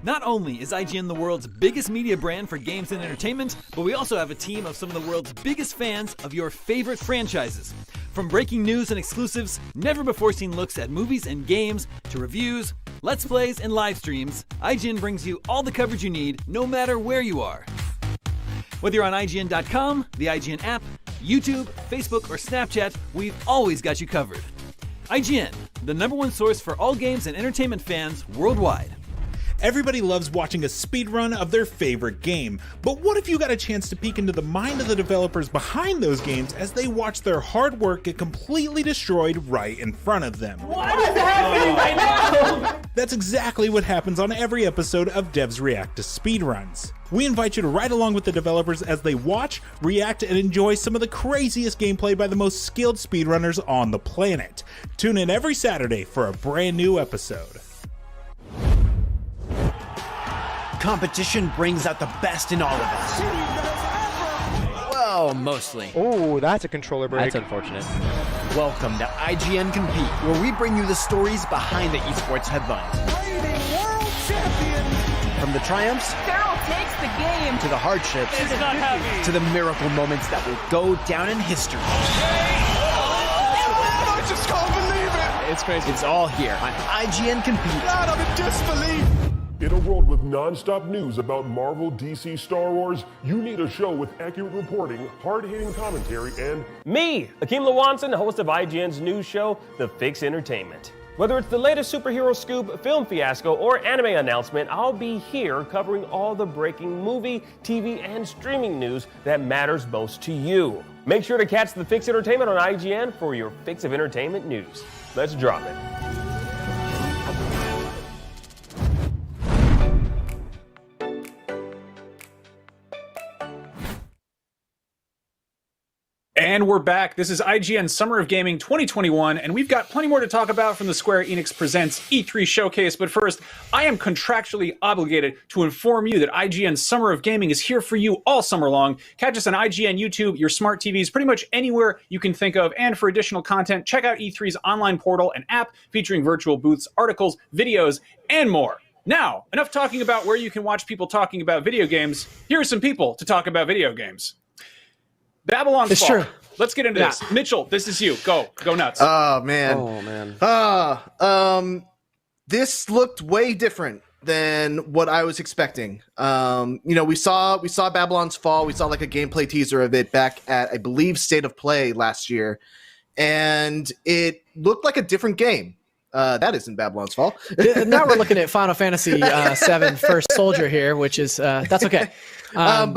Not only is IGN the world's biggest media brand for games and entertainment, but we also have a team of some of the world's biggest fans of your favorite franchises. From breaking news and exclusives, never-before-seen looks at movies and games, to reviews, let's plays, and live streams, IGN brings you all the coverage you need, no matter where you are. Whether you're on IGN.com, the IGN app, YouTube, Facebook, or Snapchat, we've always got you covered. IGN, the #1 source for all games and entertainment fans worldwide. Everybody loves watching a speedrun of their favorite game, but what if you got a chance to peek into the mind of the developers behind those games as they watch their hard work get completely destroyed right in front of them? What is happening right now? That's exactly what happens on every episode of Devs React to Speedruns. We invite you to ride along with the developers as they watch, react, and enjoy some of the craziest gameplay by the most skilled speedrunners on the planet. Tune in every Saturday for a brand new episode. Competition brings out the best in all of us. Well, mostly. Oh, that's a controller break. That's unfortunate. Welcome to IGN Compete, where we bring you the stories behind the esports headlines. World champion. From the triumphs Daryl takes the game to the hardships It's not heavy. to the miracle moments that will go down in history. I just can't believe it. It's crazy. It's all here on IGN Compete. God, I'm in disbelief. In a world with non-stop news about Marvel, DC, Star Wars, you need a show with accurate reporting, hard-hitting commentary, and me, Akeem Lawanson, host of IGN's news show, The Fix Entertainment. Whether it's the latest superhero scoop, film fiasco, or anime announcement, I'll be here covering all the breaking movie, TV, and streaming news that matters most to you. Make sure to catch The Fix Entertainment on IGN for your fix of entertainment news. Let's drop it. And we're back. This is IGN Summer of Gaming 2021, and we've got plenty more to talk about from the Square Enix Presents E3 showcase. But first, I am contractually obligated to inform you that IGN Summer of Gaming is here for you all summer long. Catch us on IGN YouTube, your smart TVs, pretty much anywhere you can think of. And for additional content, check out E3's online portal and app featuring virtual booths, articles, videos, and more. Now, enough talking about where you can watch people talking about video games. Here are some people to talk about video games. Babylon's Fall. True. Let's get into this. Mitchell, this is you. Go nuts. Oh man. This looked way different than what I was expecting. We saw Babylon's Fall. We saw like a gameplay teaser of it back at, I believe, State of Play last year, and it looked like a different game. That isn't Babylon's Fall. Now we're looking at Final Fantasy VII First Soldier here, which is that's okay. So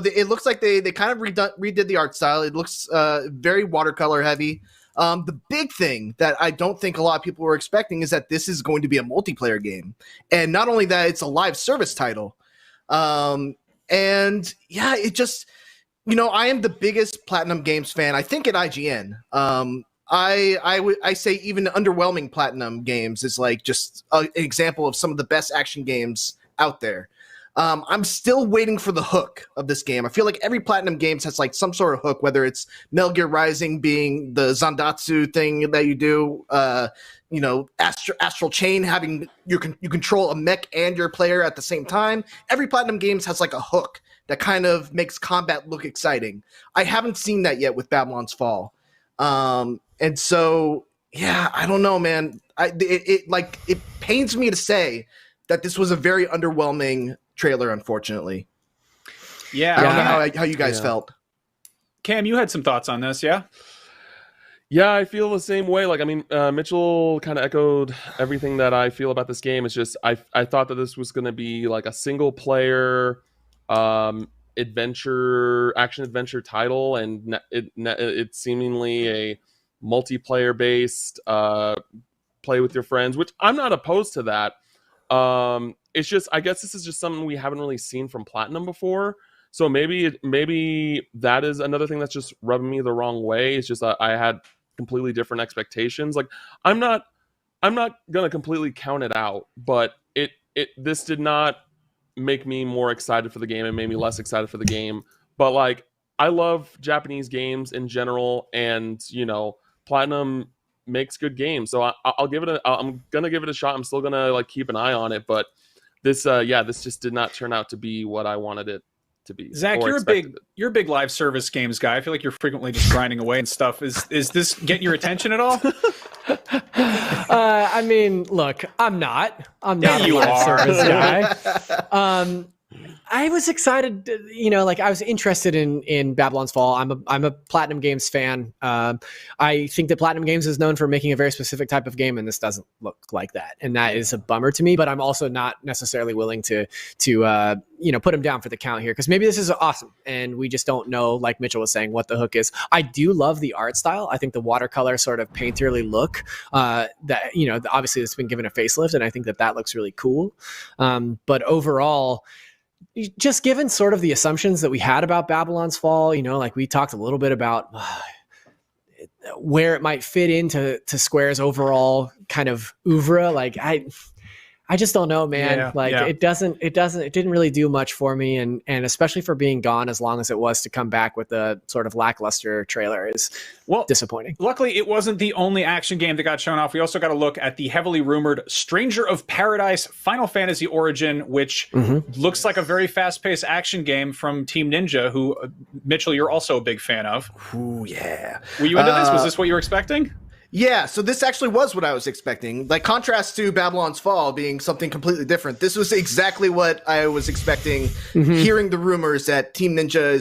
it looks like they kind of redid the art style. It looks very watercolor heavy. The big thing that I don't think a lot of people were expecting is that this is going to be a multiplayer game, and not only that, it's a live service title. It just, I am the biggest Platinum Games fan, I think, at IGN. I say even underwhelming Platinum Games is like just an example of some of the best action games out there. I'm still waiting for the hook of this game. I feel like every Platinum Games has like some sort of hook, whether it's Metal Gear Rising being the Zandatsu thing that you do, Astral Chain having you control a mech and your player at the same time. Every Platinum Games has like a hook that kind of makes combat look exciting. I haven't seen that yet with Babylon's Fall. And so, yeah, I don't know, man. It pains me to say that this was a very underwhelming trailer, unfortunately. Yeah. I don't know how you guys felt. Cam, you had some thoughts on this, yeah? Yeah, I feel the same way. Mitchell kind of echoed everything that I feel about this game. It's just I thought that this was going to be like a single player action adventure title, and it's seemingly a multiplayer based play with your friends, which I'm not opposed to that. It's just, I guess this is just something we haven't really seen from Platinum before. So maybe that is another thing that's just rubbing me the wrong way. It's just I had completely different expectations. Like I'm not gonna completely count it out, but this did not make me more excited for the game. It made me less excited for the game. But like I love Japanese games in general, and Platinum makes good games. So I'm gonna give it a shot. I'm still gonna keep an eye on it, but this just did not turn out to be what I wanted it to be. Zach, you're a big live service games guy. I feel like you're frequently just grinding away and stuff. Is this getting your attention at all? Look, I'm not a live service guy. I was excited, like I was interested in Babylon's Fall. I'm a Platinum Games fan. I think that Platinum Games is known for making a very specific type of game, and this doesn't look like that, and that is a bummer to me. But I'm also not necessarily willing to put him down for the count here, because maybe this is awesome, and we just don't know, like Mitchell was saying, what the hook is. I do love the art style. I think the watercolor sort of painterly look that obviously it's been given a facelift, and I think that looks really cool. But overall, just given sort of the assumptions that we had about Babylon's Fall, like we talked a little bit about where it might fit into Square's overall kind of oeuvre. Like I just don't know, man. It didn't really do much for me. And especially for being gone as long as it was to come back with a sort of lackluster trailer is disappointing. Luckily, it wasn't the only action game that got shown off. We also got a look at the heavily rumored Stranger of Paradise Final Fantasy Origin, which looks like a very fast-paced action game from Team Ninja, who, Mitchell, you're also a big fan of. Ooh, yeah. Were you into this? Was this what you were expecting? Yeah, so this actually was what I was expecting. Like, contrast to Babylon's Fall being something completely different, this was exactly what I was expecting. Hearing the rumors that Team Ninja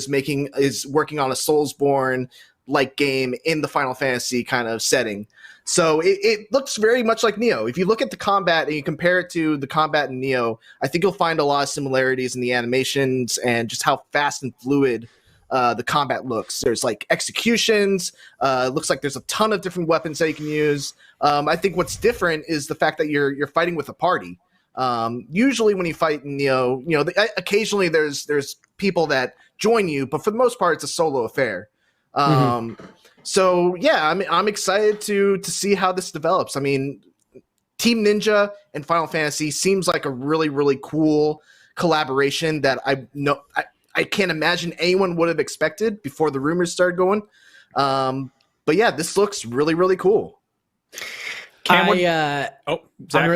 is working on a Soulsborne-like game in the Final Fantasy kind of setting. So it looks very much like Nioh. If you look at the combat and you compare it to the combat in Nioh, I think you'll find a lot of similarities in the animations and just how fast and fluid the combat looks. There's like executions. It looks like there's a ton of different weapons that you can use. I think what's different is the fact that you're fighting with a party. Usually when you fight in Nioh, occasionally there's people that join you, but for the most part it's a solo affair. So yeah, I'm excited to see how this develops. I mean, Team Ninja and Final Fantasy seems like a really, really cool collaboration that I can't imagine anyone would have expected before the rumors started going. But yeah, this looks really, really cool. Zach, go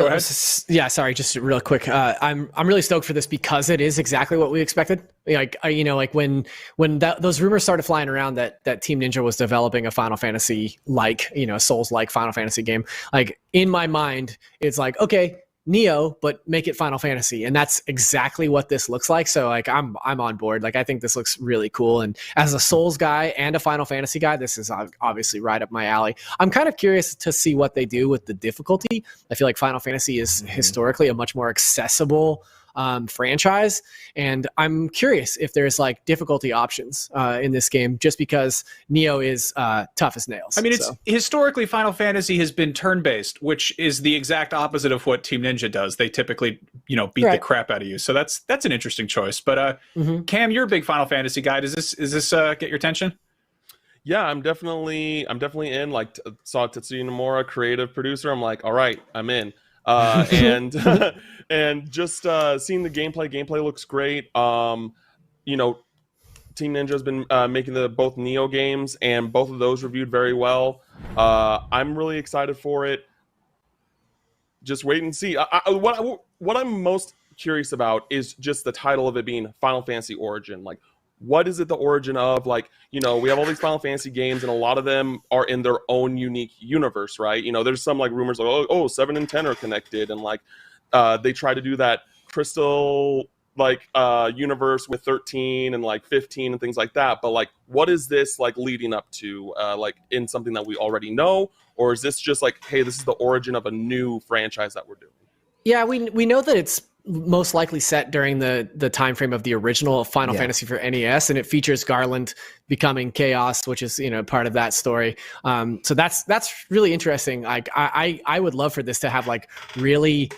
ahead. Yeah, sorry, just real quick. I'm really stoked for this because it is exactly what we expected. Like when those rumors started flying around that Team Ninja was developing a Final Fantasy Souls-like Final Fantasy game. Like in my mind, it's like, okay, Nioh, but make it Final Fantasy, and that's exactly what this looks like. So like I'm on board. Like I think this looks really cool, and as a Souls guy and a Final Fantasy guy, this is obviously right up my alley. I'm kind of curious to see what they do with the difficulty. I feel like Final Fantasy is historically a much more accessible franchise, and I'm curious if there's like difficulty options in this game, just because Nioh is tough as nails. I mean, it's historically Final Fantasy has been turn-based, which is the exact opposite of what Team Ninja does. They typically, beat the crap out of you. So that's an interesting choice. But Cam, you're a big Final Fantasy guy. Is this get your attention? Yeah, I'm definitely in. Like, saw Tetsuya Nomura, creative producer. I'm like, all right, I'm in. And just seeing the gameplay looks great. Team Ninja has been making both Nioh games, and both of those reviewed very well. I'm really excited for it. Just wait and see. What I'm most curious about is just the title of it being Final Fantasy Origin. Like, what is it the origin of? Like, we have all these Final Fantasy games, and a lot of them are in their own unique universe, right? There's some like rumors like, 7 and 10 are connected, and like they try to do that Crystal like universe with 13 and like 15 and things like that. But like, what is this like leading up to? Like in something that we already know, or is this just like, hey, this is the origin of a new franchise that we're doing? Yeah, we know that it's most likely set during the time frame of the original Final Fantasy for NES, and it features Garland becoming Chaos, which is part of that story. So that's really interesting. Like I would love for this to have like really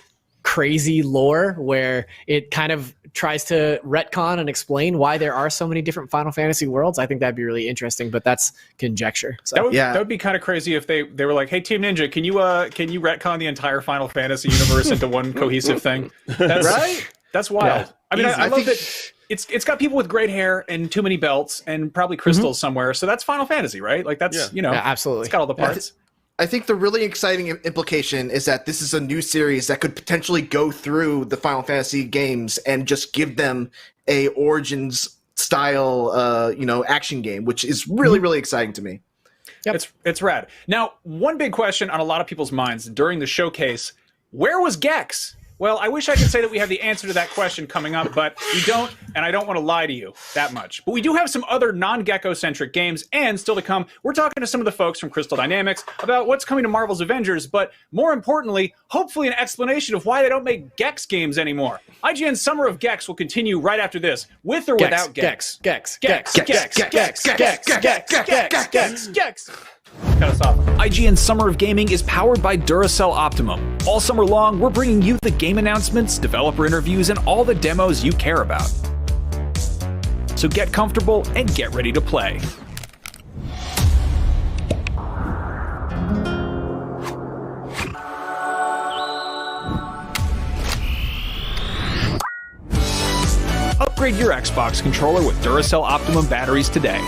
crazy lore where it kind of tries to retcon and explain why there are so many different Final Fantasy worlds. I think that'd be really interesting, but that's conjecture. So that would be kind of crazy if they were like, hey, Team Ninja, can you retcon the entire Final Fantasy universe into one cohesive thing? That's right. That's wild. Yeah. I mean, I love that it's got people with great hair and too many belts and probably crystals somewhere. So that's Final Fantasy, right? Like that's absolutely. It's got all the parts. I think the really exciting implication is that this is a new series that could potentially go through the Final Fantasy games and just give them a Origins style, action game, which is really, really exciting to me. Yep. It's rad. Now, one big question on a lot of people's minds during the showcase, where was Gex? Well, I wish I could say that we have the answer to that question coming up, but we don't, and I don't want to lie to you that much. But we do have some other non-Gecko-centric games, and still to come, we're talking to some of the folks from Crystal Dynamics about what's coming to Marvel's Avengers, but more importantly, hopefully an explanation of why they don't make Gex games anymore. IGN's Summer of Gex will continue right after this, with or without Gex. Gex. Cut us off. IGN's Summer of Gaming is powered by Duracell Optimum. All summer long, we're bringing you the game announcements, developer interviews, and all the demos you care about. So get comfortable and get ready to play. Upgrade your Xbox controller with Duracell Optimum batteries today.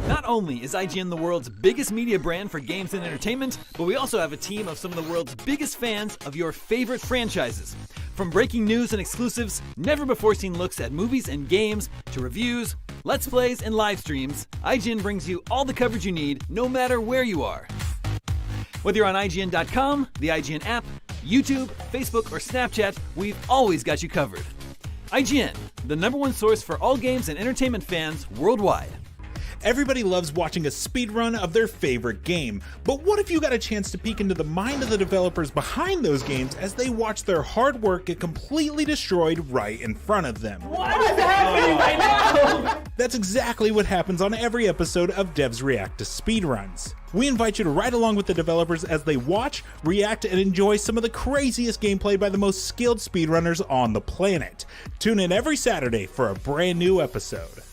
Not only is IGN the world's biggest media brand for games and entertainment, but we also have a team of some of the world's biggest fans of your favorite franchises. From breaking news and exclusives, never-before-seen looks at movies and games, to reviews, let's plays, and live streams, IGN brings you all the coverage you need, no matter where you are. Whether you're on IGN.com, the IGN app, YouTube, Facebook, or Snapchat, we've always got you covered. IGN, the #1 source for all games and entertainment fans worldwide. Everybody loves watching a speedrun of their favorite game, but what if you got a chance to peek into the mind of the developers behind those games as they watch their hard work get completely destroyed right in front of them? What is happening right now? That's exactly what happens on every episode of Devs React to Speedruns. We invite you to ride along with the developers as they watch, react, and enjoy some of the craziest gameplay by the most skilled speedrunners on the planet. Tune in every Saturday for a brand new episode.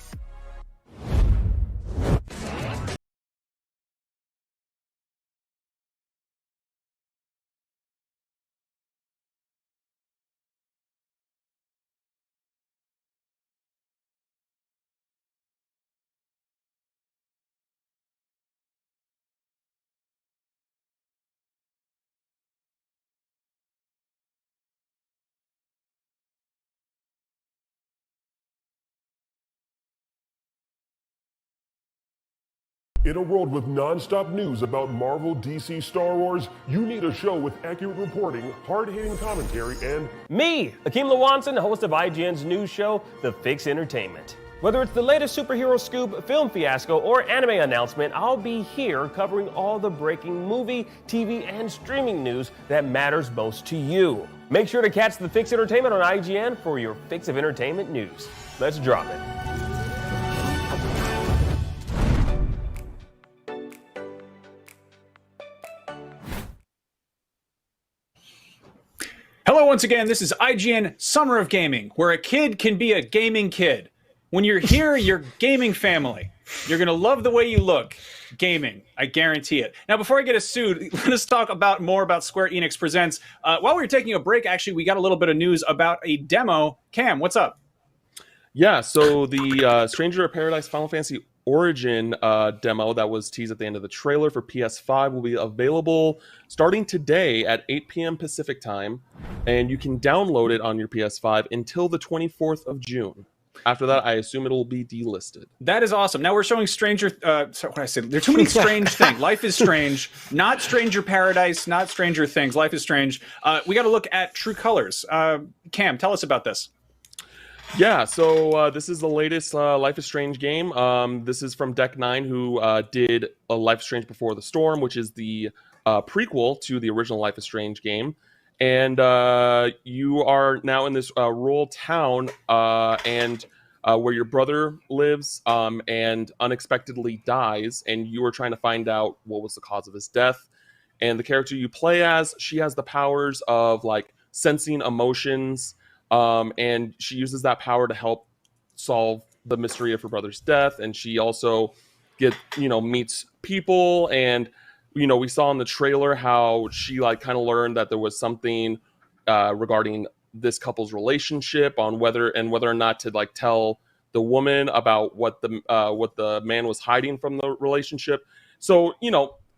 In a world with non-stop news about Marvel, DC, Star Wars, you need a show with accurate reporting, hard-hitting commentary, and me, Akeem Lawanson, host of IGN's news show, The Fix Entertainment. Whether it's the latest superhero scoop, film fiasco, or anime announcement, I'll be here covering all the breaking movie, TV, and streaming news that matters most to you. Make sure to catch The Fix Entertainment on IGN for your fix of entertainment news. Let's drop it. Hello once again, this is IGN Summer of Gaming, where a kid can be a gaming kid. When you're here, you're gaming family. You're gonna love the way you look. Gaming, I guarantee it. Now, before I get us sued, let us talk more about Square Enix Presents. While we were taking a break, actually, we got a little bit of news about a demo. Cam, what's up? Yeah, so the Stranger of Paradise Final Fantasy Origin demo that was teased at the end of the trailer for PS5 will be available starting today at 8 p.m. Pacific time, and you can download it on your PS5 until the 24th of June. After that, I assume it'll be delisted. That is awesome. Now we're showing Stranger... sorry, what did I say? There are too many strange things. Life is Strange. Not Stranger Paradise, not Stranger Things. Life is Strange. We got to look at True Colors. Cam, tell us about this. Yeah, so this is the latest Life is Strange game. This is from Deck 9, who did Life is Strange Before the Storm, which is the prequel to the original Life is Strange game. And you are now in this rural town and where your brother lives and unexpectedly dies, and you are trying to find out what was the cause of his death. And the character you play as, she has the powers of like sensing emotions, and she uses that power to help solve the mystery of her brother's death. And she also meets people, and we saw in the trailer how she kind of learned that there was something regarding this couple's relationship on whether or not to tell the woman about what the man was hiding from the relationship. So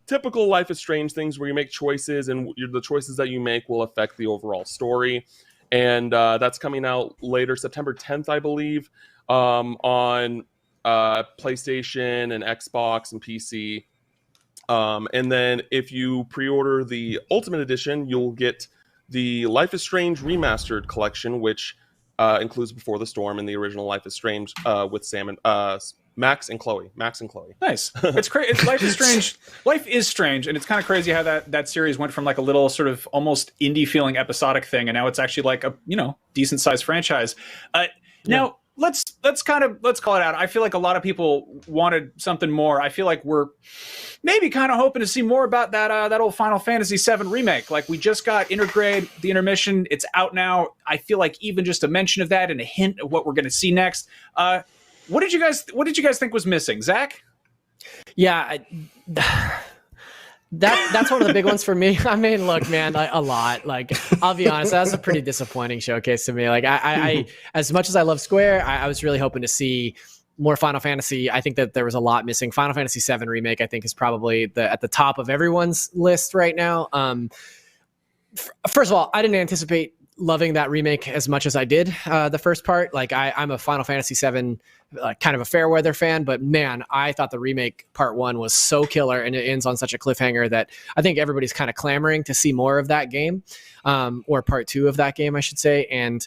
typical Life is Strange things where you make choices, and the choices that you make will affect the overall story. And that's coming out later, September 10th, I believe, on PlayStation and Xbox and PC. And then if you pre-order the Ultimate Edition, you'll get the Life is Strange Remastered Collection, which includes Before the Storm and the original Life is Strange with Sam and Max and Chloe. Nice. It's crazy. Life is strange. Life is strange, and it's kind of crazy how that series went from like a little sort of almost indie feeling episodic thing, and now it's actually like a decent sized franchise. Now let's call it out. I feel like a lot of people wanted something more. I feel like we're maybe kind of hoping to see more about that old Final Fantasy VII remake. Like, we just got Intergrade, the intermission. It's out now. I feel like even just a mention of that and a hint of what we're going to see next. What did you guys think was missing, Zach? Yeah, that's one of the big ones for me. I mean, look, man, a lot. Like, I'll be honest, that was a pretty disappointing showcase to me. Like, I as much as I love Square, I was really hoping to see more Final Fantasy. I think that there was a lot missing. Final Fantasy VII Remake, I think, is probably at the top of everyone's list right now. First of all, I didn't anticipate loving that remake as much as I did the first part. Like, I'm a Final Fantasy VII kind of a fair weather fan, but man, I thought the remake part 1 was so killer, and it ends on such a cliffhanger that I think everybody's kind of clamoring to see more of that game, or part 2 of that game, I should say. And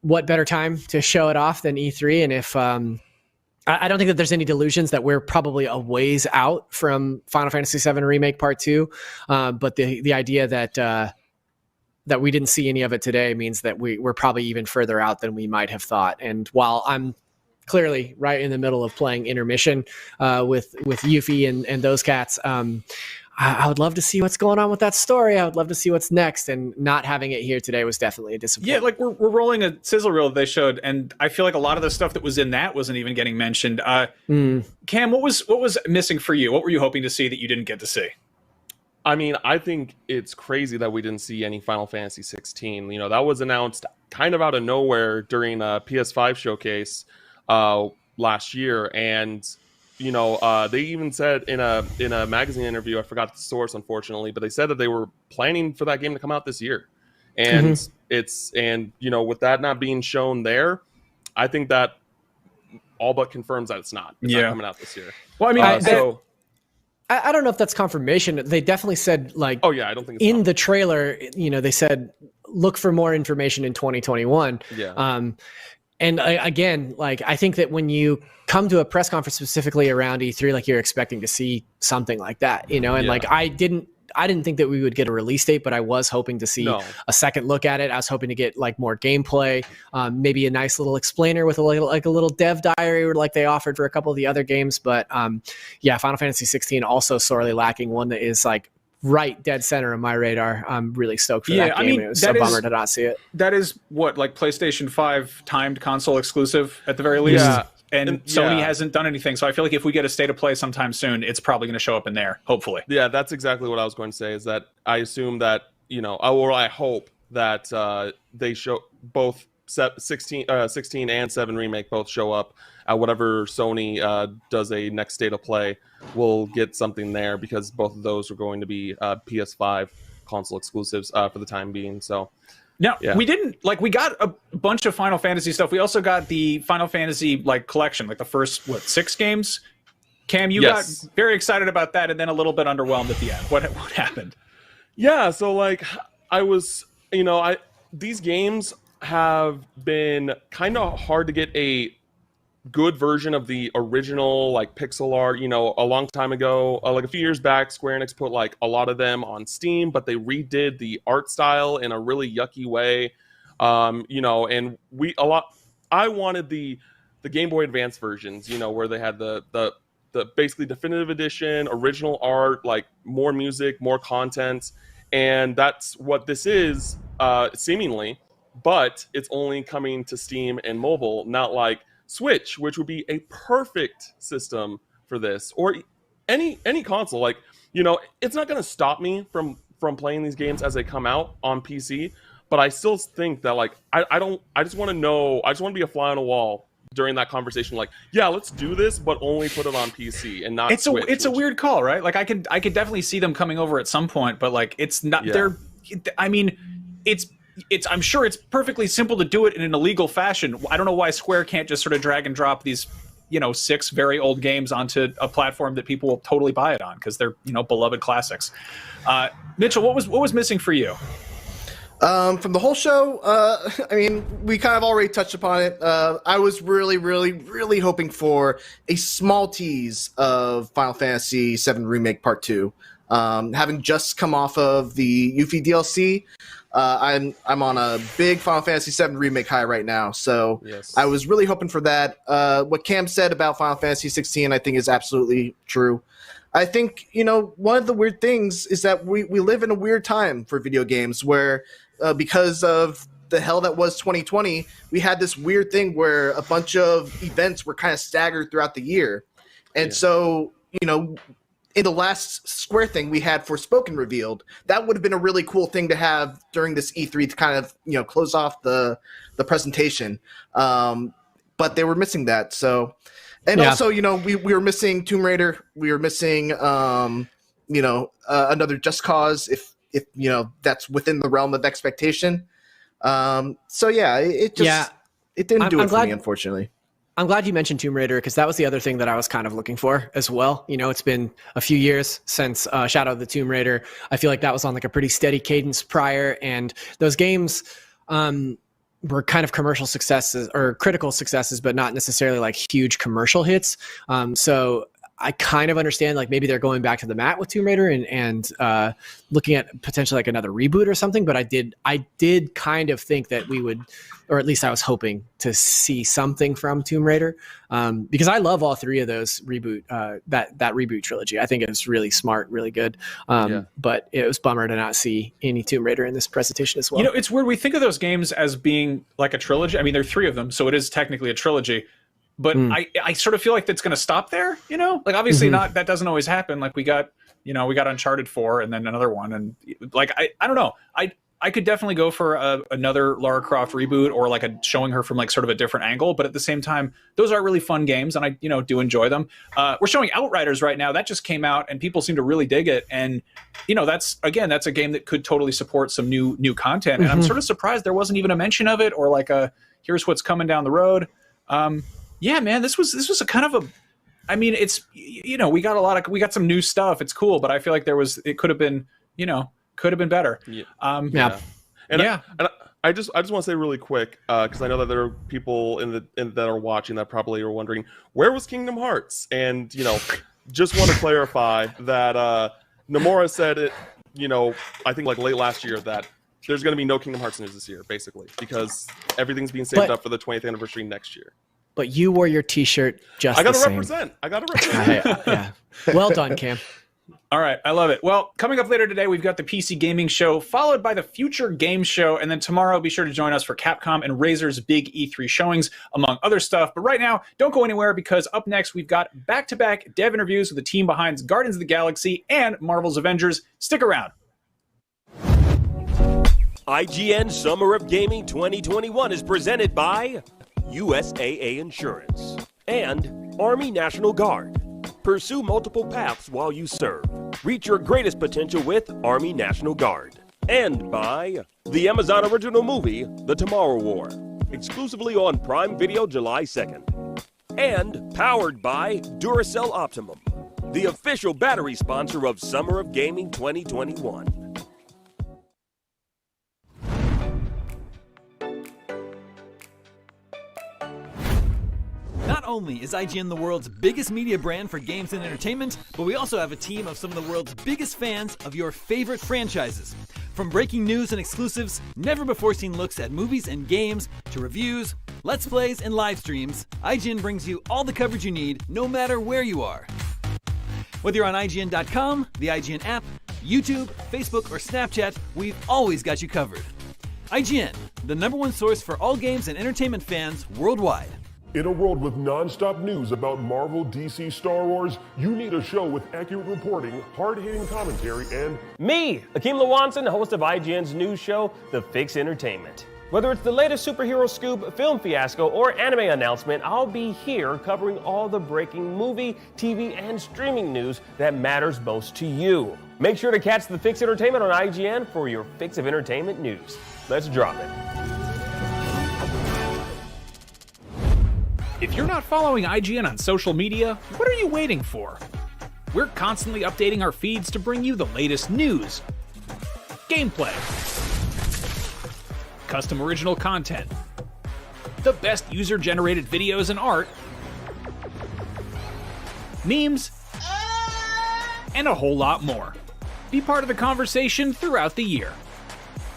what better time to show it off than E3? And if I don't think that there's any delusions that we're probably a ways out from Final Fantasy VII Remake Part 2, but the idea that we didn't see any of it today means that we're probably even further out than we might have thought. And while I'm clearly right in the middle of playing Intermission with Yuffie and those cats, I would love to see what's going on with that story. I would love to see what's next, and not having it here today was definitely a disappointment. Yeah, like we're rolling a sizzle reel that they showed, and I feel like a lot of the stuff that was in that wasn't even getting mentioned. Cam, what was missing for you? What were you hoping to see that you didn't get to see? I mean, I think it's crazy that we didn't see any Final Fantasy 16. You know, that was announced kind of out of nowhere during a PS5 showcase last year, and you know, they even said in a magazine interview, I forgot the source unfortunately, but they said that they were planning for that game to come out this year, and and you know, with that not being shown there, I think that all but confirms that it's not coming out this year. Well, I mean, I don't know if that's confirmation. They definitely said, like, oh yeah, I don't think it's in the trailer, you know, they said look for more information in 2021. Yeah. And again, like, I think that when you come to a press conference specifically around E3, like, you're expecting to see something like that, you know, and like, I didn't think that we would get a release date, but I was hoping to see a second look at it. I was hoping to get like more gameplay, maybe a nice little explainer with a little dev diary like they offered for a couple of the other games. But yeah, Final Fantasy 16 also sorely lacking one that is like right dead center of my radar. I'm really stoked for that game. I mean, it was so bummer to not see it. That is what, like, PlayStation 5 timed console exclusive at the very least. Yeah. And Sony hasn't done anything, so I feel like if we get a state of play sometime soon, it's probably going to show up in there, hopefully. Yeah, that's exactly what I was going to say, is that I assume that, you know, or I hope that they show both 16 and 7 Remake both show up at whatever Sony does a next state of play. We'll get something there, because both of those are going to be PS5 console exclusives for the time being, so... Now, we didn't, like, we got a bunch of Final Fantasy stuff. We also got the Final Fantasy, like, collection, like the first, 6 games? Cam, you got very excited about that and then a little bit underwhelmed at the end. What happened? Yeah, so, like, I was, you know, these games have been kind of hard to get a good version of the original, like, pixel art. You know, a long time ago, like a few years back, Square Enix put like a lot of them on Steam, but they redid the art style in a really yucky way. You know, and I wanted the Game Boy Advance versions, you know, where they had the basically definitive edition, original art, like more music, more content, and that's what this is, seemingly, but it's only coming to Steam and mobile, not like Switch, which would be a perfect system for this, or any console. Like, you know, it's not going to stop me from playing these games as they come out on PC, but I still think that, like, I just want to be a fly on a wall during that conversation, like, yeah, let's do this, but only put it on PC and not Switch. It's a weird call, right? Like, I could definitely see them coming over at some point, but like, it's not I mean, I'm sure it's perfectly simple to do it in an illegal fashion. I don't know why Square can't just sort of drag and drop these 6 very old games onto a platform that people will totally buy it on because they're beloved classics. Mitchell, what was missing for you? From the whole show, I mean, we kind of already touched upon it. I was really, really, really hoping for a small tease of Final Fantasy VII Remake Part 2. Having just come off of the Yuffie DLC, I'm on a big Final Fantasy VII Remake high right now, so yes. I was really hoping for that. What Cam said about Final Fantasy 16, I think, is absolutely true. I think, one of the weird things is that we live in a weird time for video games where because of the hell that was 2020, we had this weird thing where a bunch of events were kind of staggered throughout the year. And so, in the last Square thing we had Forspoken revealed, that would have been a really cool thing to have during this E3 to kind of, close off the presentation. But they were missing that. So, and also, we were missing Tomb Raider. We were missing, another Just Cause if that's within the realm of expectation. So yeah, it didn't do it for me, unfortunately. I'm glad you mentioned Tomb Raider because that was the other thing that I was kind of looking for as well. It's been a few years since Shadow of the Tomb Raider. I feel like that was on like a pretty steady cadence prior, and those games were kind of commercial successes or critical successes, but not necessarily like huge commercial hits. So I kind of understand like maybe they're going back to the mat with Tomb Raider and looking at potentially like another reboot or something. But I did kind of think that we would, or at least I was hoping to see something from Tomb Raider because I love all three of those reboot that reboot trilogy. I think it was really smart, really good. But it was a bummer to not see any Tomb Raider in this presentation as well. It's weird. We think of those games as being like a trilogy. I mean, there are 3 of them, so it is technically a trilogy. But I sort of feel like that's going to stop there, like obviously not, that doesn't always happen. Like we got Uncharted 4 and then another one. And like, I don't know. I could definitely go for another Lara Croft reboot or like showing her from like sort of a different angle. But at the same time, those are really fun games and I, do enjoy them. We're showing Outriders right now. That just came out and people seem to really dig it. And, that's a game that could totally support some new content. And I'm sort of surprised there wasn't even a mention of it or like here's what's coming down the road. Yeah, man, this was a kind of it's, we got some new stuff. It's cool, but I feel like it could have been better. Yeah. And I just want to say really quick, because I know that there are people that are watching that probably are wondering, where was Kingdom Hearts? And, just want to clarify that Nomura said it, I think like late last year that there's going to be no Kingdom Hearts news this year, basically, because everything's being saved up for the 20th anniversary next year. But you wore your T-shirt just the same. I got to represent. Yeah. Well done, Cam. All right, I love it. Well, coming up later today, we've got the PC Gaming Show, followed by the Future Game Show, and then tomorrow, be sure to join us for Capcom and Razer's big E3 showings, among other stuff. But right now, don't go anywhere, because up next, we've got back-to-back dev interviews with the team behind Guardians of the Galaxy and Marvel's Avengers. Stick around. IGN Summer of Gaming 2021 is presented by USAA Insurance and Army National Guard. Pursue multiple paths while you serve. Reach your greatest potential with Army National Guard. And by the Amazon original movie, The Tomorrow War, exclusively on Prime Video July 2nd. And powered by Duracell Optimum, the official battery sponsor of Summer of Gaming 2021. Not only is IGN the world's biggest media brand for games and entertainment, but we also have a team of some of the world's biggest fans of your favorite franchises. From breaking news and exclusives, never-before-seen looks at movies and games, to reviews, let's plays, and live streams, IGN brings you all the coverage you need, no matter where you are. Whether you're on IGN.com, the IGN app, YouTube, Facebook, or Snapchat, we've always got you covered. IGN, the #1 source for all games and entertainment fans worldwide. In a world with non-stop news about Marvel, DC, Star Wars, you need a show with accurate reporting, hard-hitting commentary, and me, Akeem Lawanson, host of IGN's news show, The Fix Entertainment. Whether it's the latest superhero scoop, film fiasco, or anime announcement, I'll be here covering all the breaking movie, TV, and streaming news that matters most to you. Make sure to catch The Fix Entertainment on IGN for your fix of entertainment news. Let's drop it. If you're not following IGN on social media, what are you waiting for? We're constantly updating our feeds to bring you the latest news, gameplay, custom original content, the best user-generated videos and art, memes, and a whole lot more. Be part of the conversation throughout the year.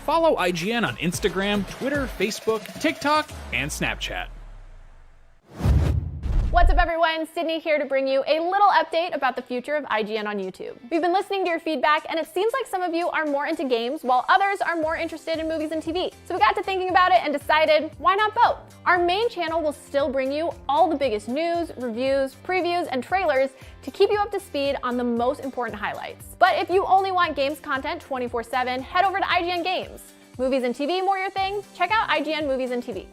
Follow IGN on Instagram, Twitter, Facebook, TikTok, and Snapchat. What's up, everyone? Sydney here to bring you a little update about the future of IGN on YouTube. We've been listening to your feedback, and it seems like some of you are more into games, while others are more interested in movies and TV. So we got to thinking about it and decided, why not both? Our main channel will still bring you all the biggest news, reviews, previews, and trailers to keep you up to speed on the most important highlights. But if you only want games content 24/7, head over to IGN Games. Movies and TV more your thing? Check out IGN Movies and TV.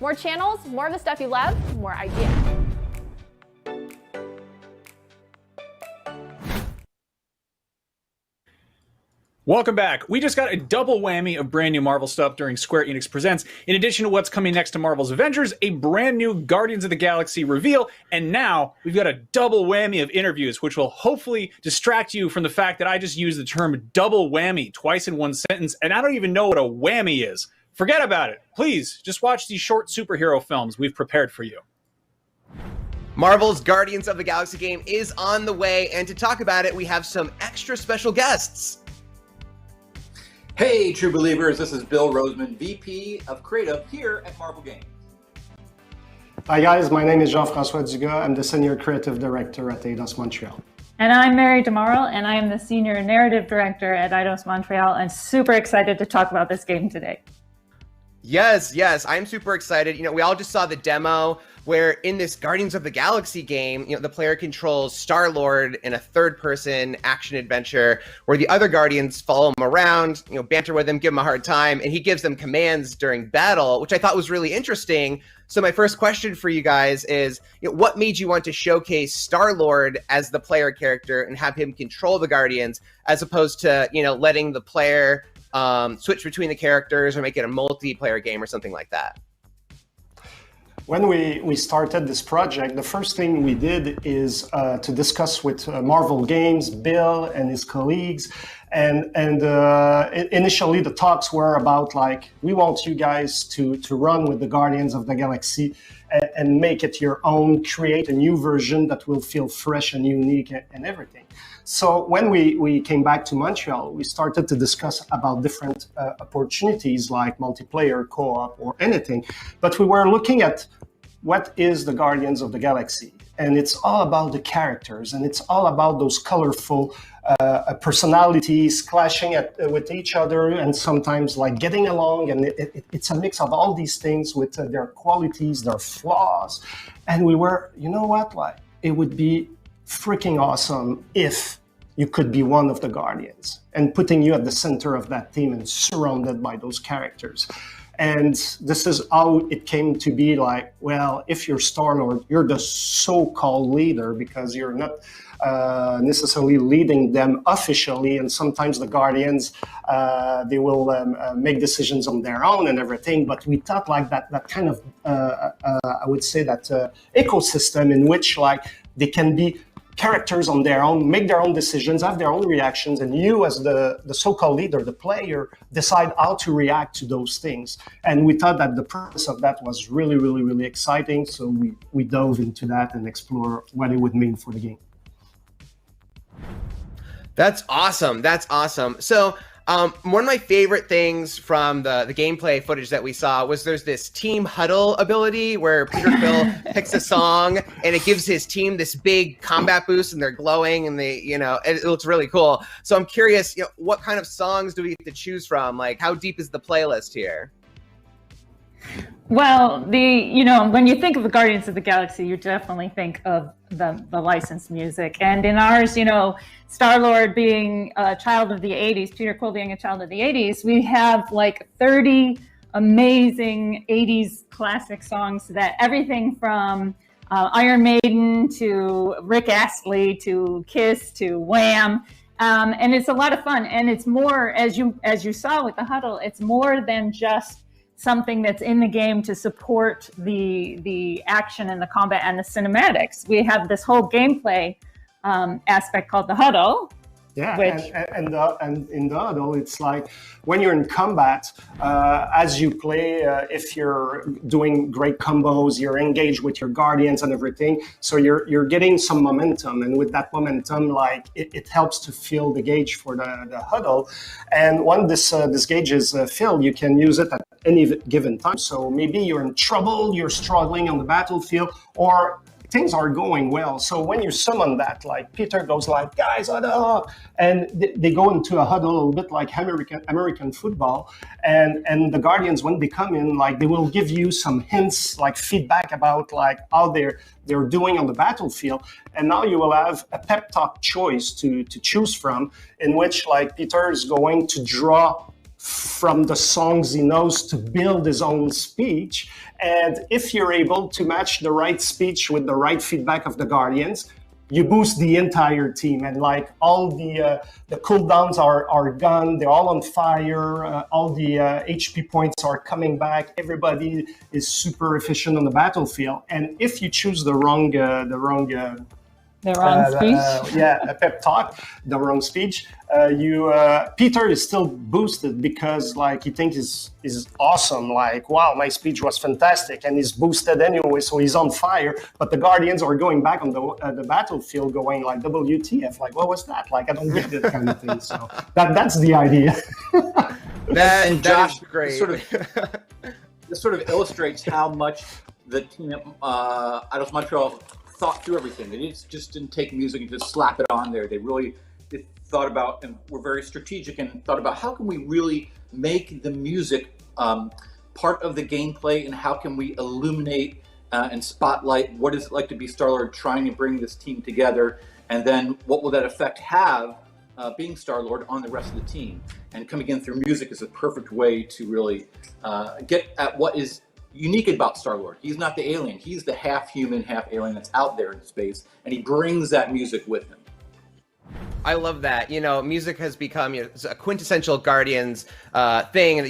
More channels, more of the stuff you love, more IGN. Welcome back. We just got a double whammy of brand new Marvel stuff during Square Enix Presents. In addition to what's coming next to Marvel's Avengers, a brand new Guardians of the Galaxy reveal, and now we've got a double whammy of interviews, which will hopefully distract you from the fact that I just used the term double whammy twice in one sentence, and I don't even know what a whammy is. Forget about it. Please, just watch these short superhero films we've prepared for you. Marvel's Guardians of the Galaxy game is on the way, and to talk about it, we have some extra special guests. Hey, true believers, this is Bill Roseman, VP of Creative here at Marvel Games. Hi guys, my name is Jean-François Dugas. I'm the Senior Creative Director at AYUDAS Montreal. And I'm Mary DeMarle, and I am the Senior Narrative Director at AYUDAS Montreal, and super excited to talk about this game today. Yes, I'm super excited. You know, we all just saw the demo where in this Guardians of the Galaxy game, you know, the player controls Star-Lord in a third-person action adventure where the other Guardians follow him around, you know, banter with him, give him a hard time, and he gives them commands during battle, which I thought was really interesting. So my first question for you guys is, you know, what made you want to showcase Star-Lord as the player character and have him control the Guardians, as opposed to, you know, letting the player switch between the characters or make it a multiplayer game or something like that? When we started this project, the first thing we did is to discuss with Marvel Games, Bill and his colleagues, and initially the talks were about like, we want you guys to run with the Guardians of the Galaxy and make it your own, create a new version that will feel fresh and unique and everything. So when we came back to Montreal, we started to discuss about different opportunities like multiplayer, co-op, or anything. But we were looking at what is the Guardians of the Galaxy. And it's all about the characters, and it's all about those colorful personalities clashing with each other, and sometimes like getting along. And it's a mix of all these things with their qualities, their flaws. And we were, you know what, like, it would be freaking awesome if you could be one of the Guardians, and putting you at the center of that team and surrounded by those characters. And this is how it came to be like, well, if you're Star-Lord, you're the so-called leader because you're not necessarily leading them officially. And sometimes the Guardians, they will make decisions on their own and everything. But we thought like that kind of, I would say that ecosystem in which like they can be characters on their own, make their own decisions, have their own reactions, and you as the so-called leader, the player, decide how to react to those things. And we thought that the purpose of that was really, really, really exciting. So we dove into that and explored what it would mean for the game. That's awesome. So one of my favorite things from the gameplay footage that we saw was there's this team huddle ability where Peter Quill picks a song and it gives his team this big combat boost, and they're glowing, and it looks really cool. So I'm curious, you know, what kind of songs do we get to choose from? Like, how deep is the playlist here? Well, when you think of the Guardians of the Galaxy, you definitely think of the licensed music. And in ours, Star-Lord being a child of the 80s, Peter Quill being a child of the 80s, we have like 30 amazing 80s classic songs that everything from Iron Maiden to Rick Astley to Kiss to Wham! And it's a lot of fun. And it's more, as you saw with the huddle, it's more than just something that's in the game to support the action and the combat and the cinematics. We have this whole gameplay aspect called the huddle. Yeah, Which, and in the huddle, it's like when you're in combat, as you play, if you're doing great combos, you're engaged with your guardians and everything, so you're getting some momentum, and with that momentum, like it helps to fill the gauge for the huddle. And when this gauge is filled, you can use it at any given time. So maybe you're in trouble, you're struggling on the battlefield, or things are going well. So when you summon that, like Peter goes like, guys, huddle, and they go into a huddle a little bit like American football. And the Guardians, when they come in, like they will give you some hints, like feedback about like how they're doing on the battlefield. And now you will have a pep talk choice to choose from, in which like Peter is going to draw from the songs he knows to build his own speech. And if you're able to match the right speech with the right feedback of the Guardians, you boost the entire team. And like all the cooldowns are gone, they're all on fire, all the HP points are coming back, everybody is super efficient on the battlefield. And if you choose the wrong speech? A pep talk, the wrong speech. Peter is still boosted because like he thinks is awesome. Like, wow, my speech was fantastic, and he's boosted anyway, so he's on fire. But the Guardians are going back on the battlefield, going like WTF? Like, what was that? Like, I don't get that kind of thing. So that's the idea. Josh, is great. This sort of illustrates how much the team at Eidos Montreal thought through everything. They just didn't take music and just slap it on there. They really thought about and were very strategic and thought about how can we really make the music part of the gameplay, and how can we illuminate and spotlight what is it like to be Star-Lord trying to bring this team together, and then what will that effect have being Star-Lord on the rest of the team. And coming in through music is a perfect way to really get at what is unique about Star-Lord. He's not the alien. He's the half human, half alien that's out there in space, and he brings that music with him. I love that. You know, music has become a quintessential Guardians thing.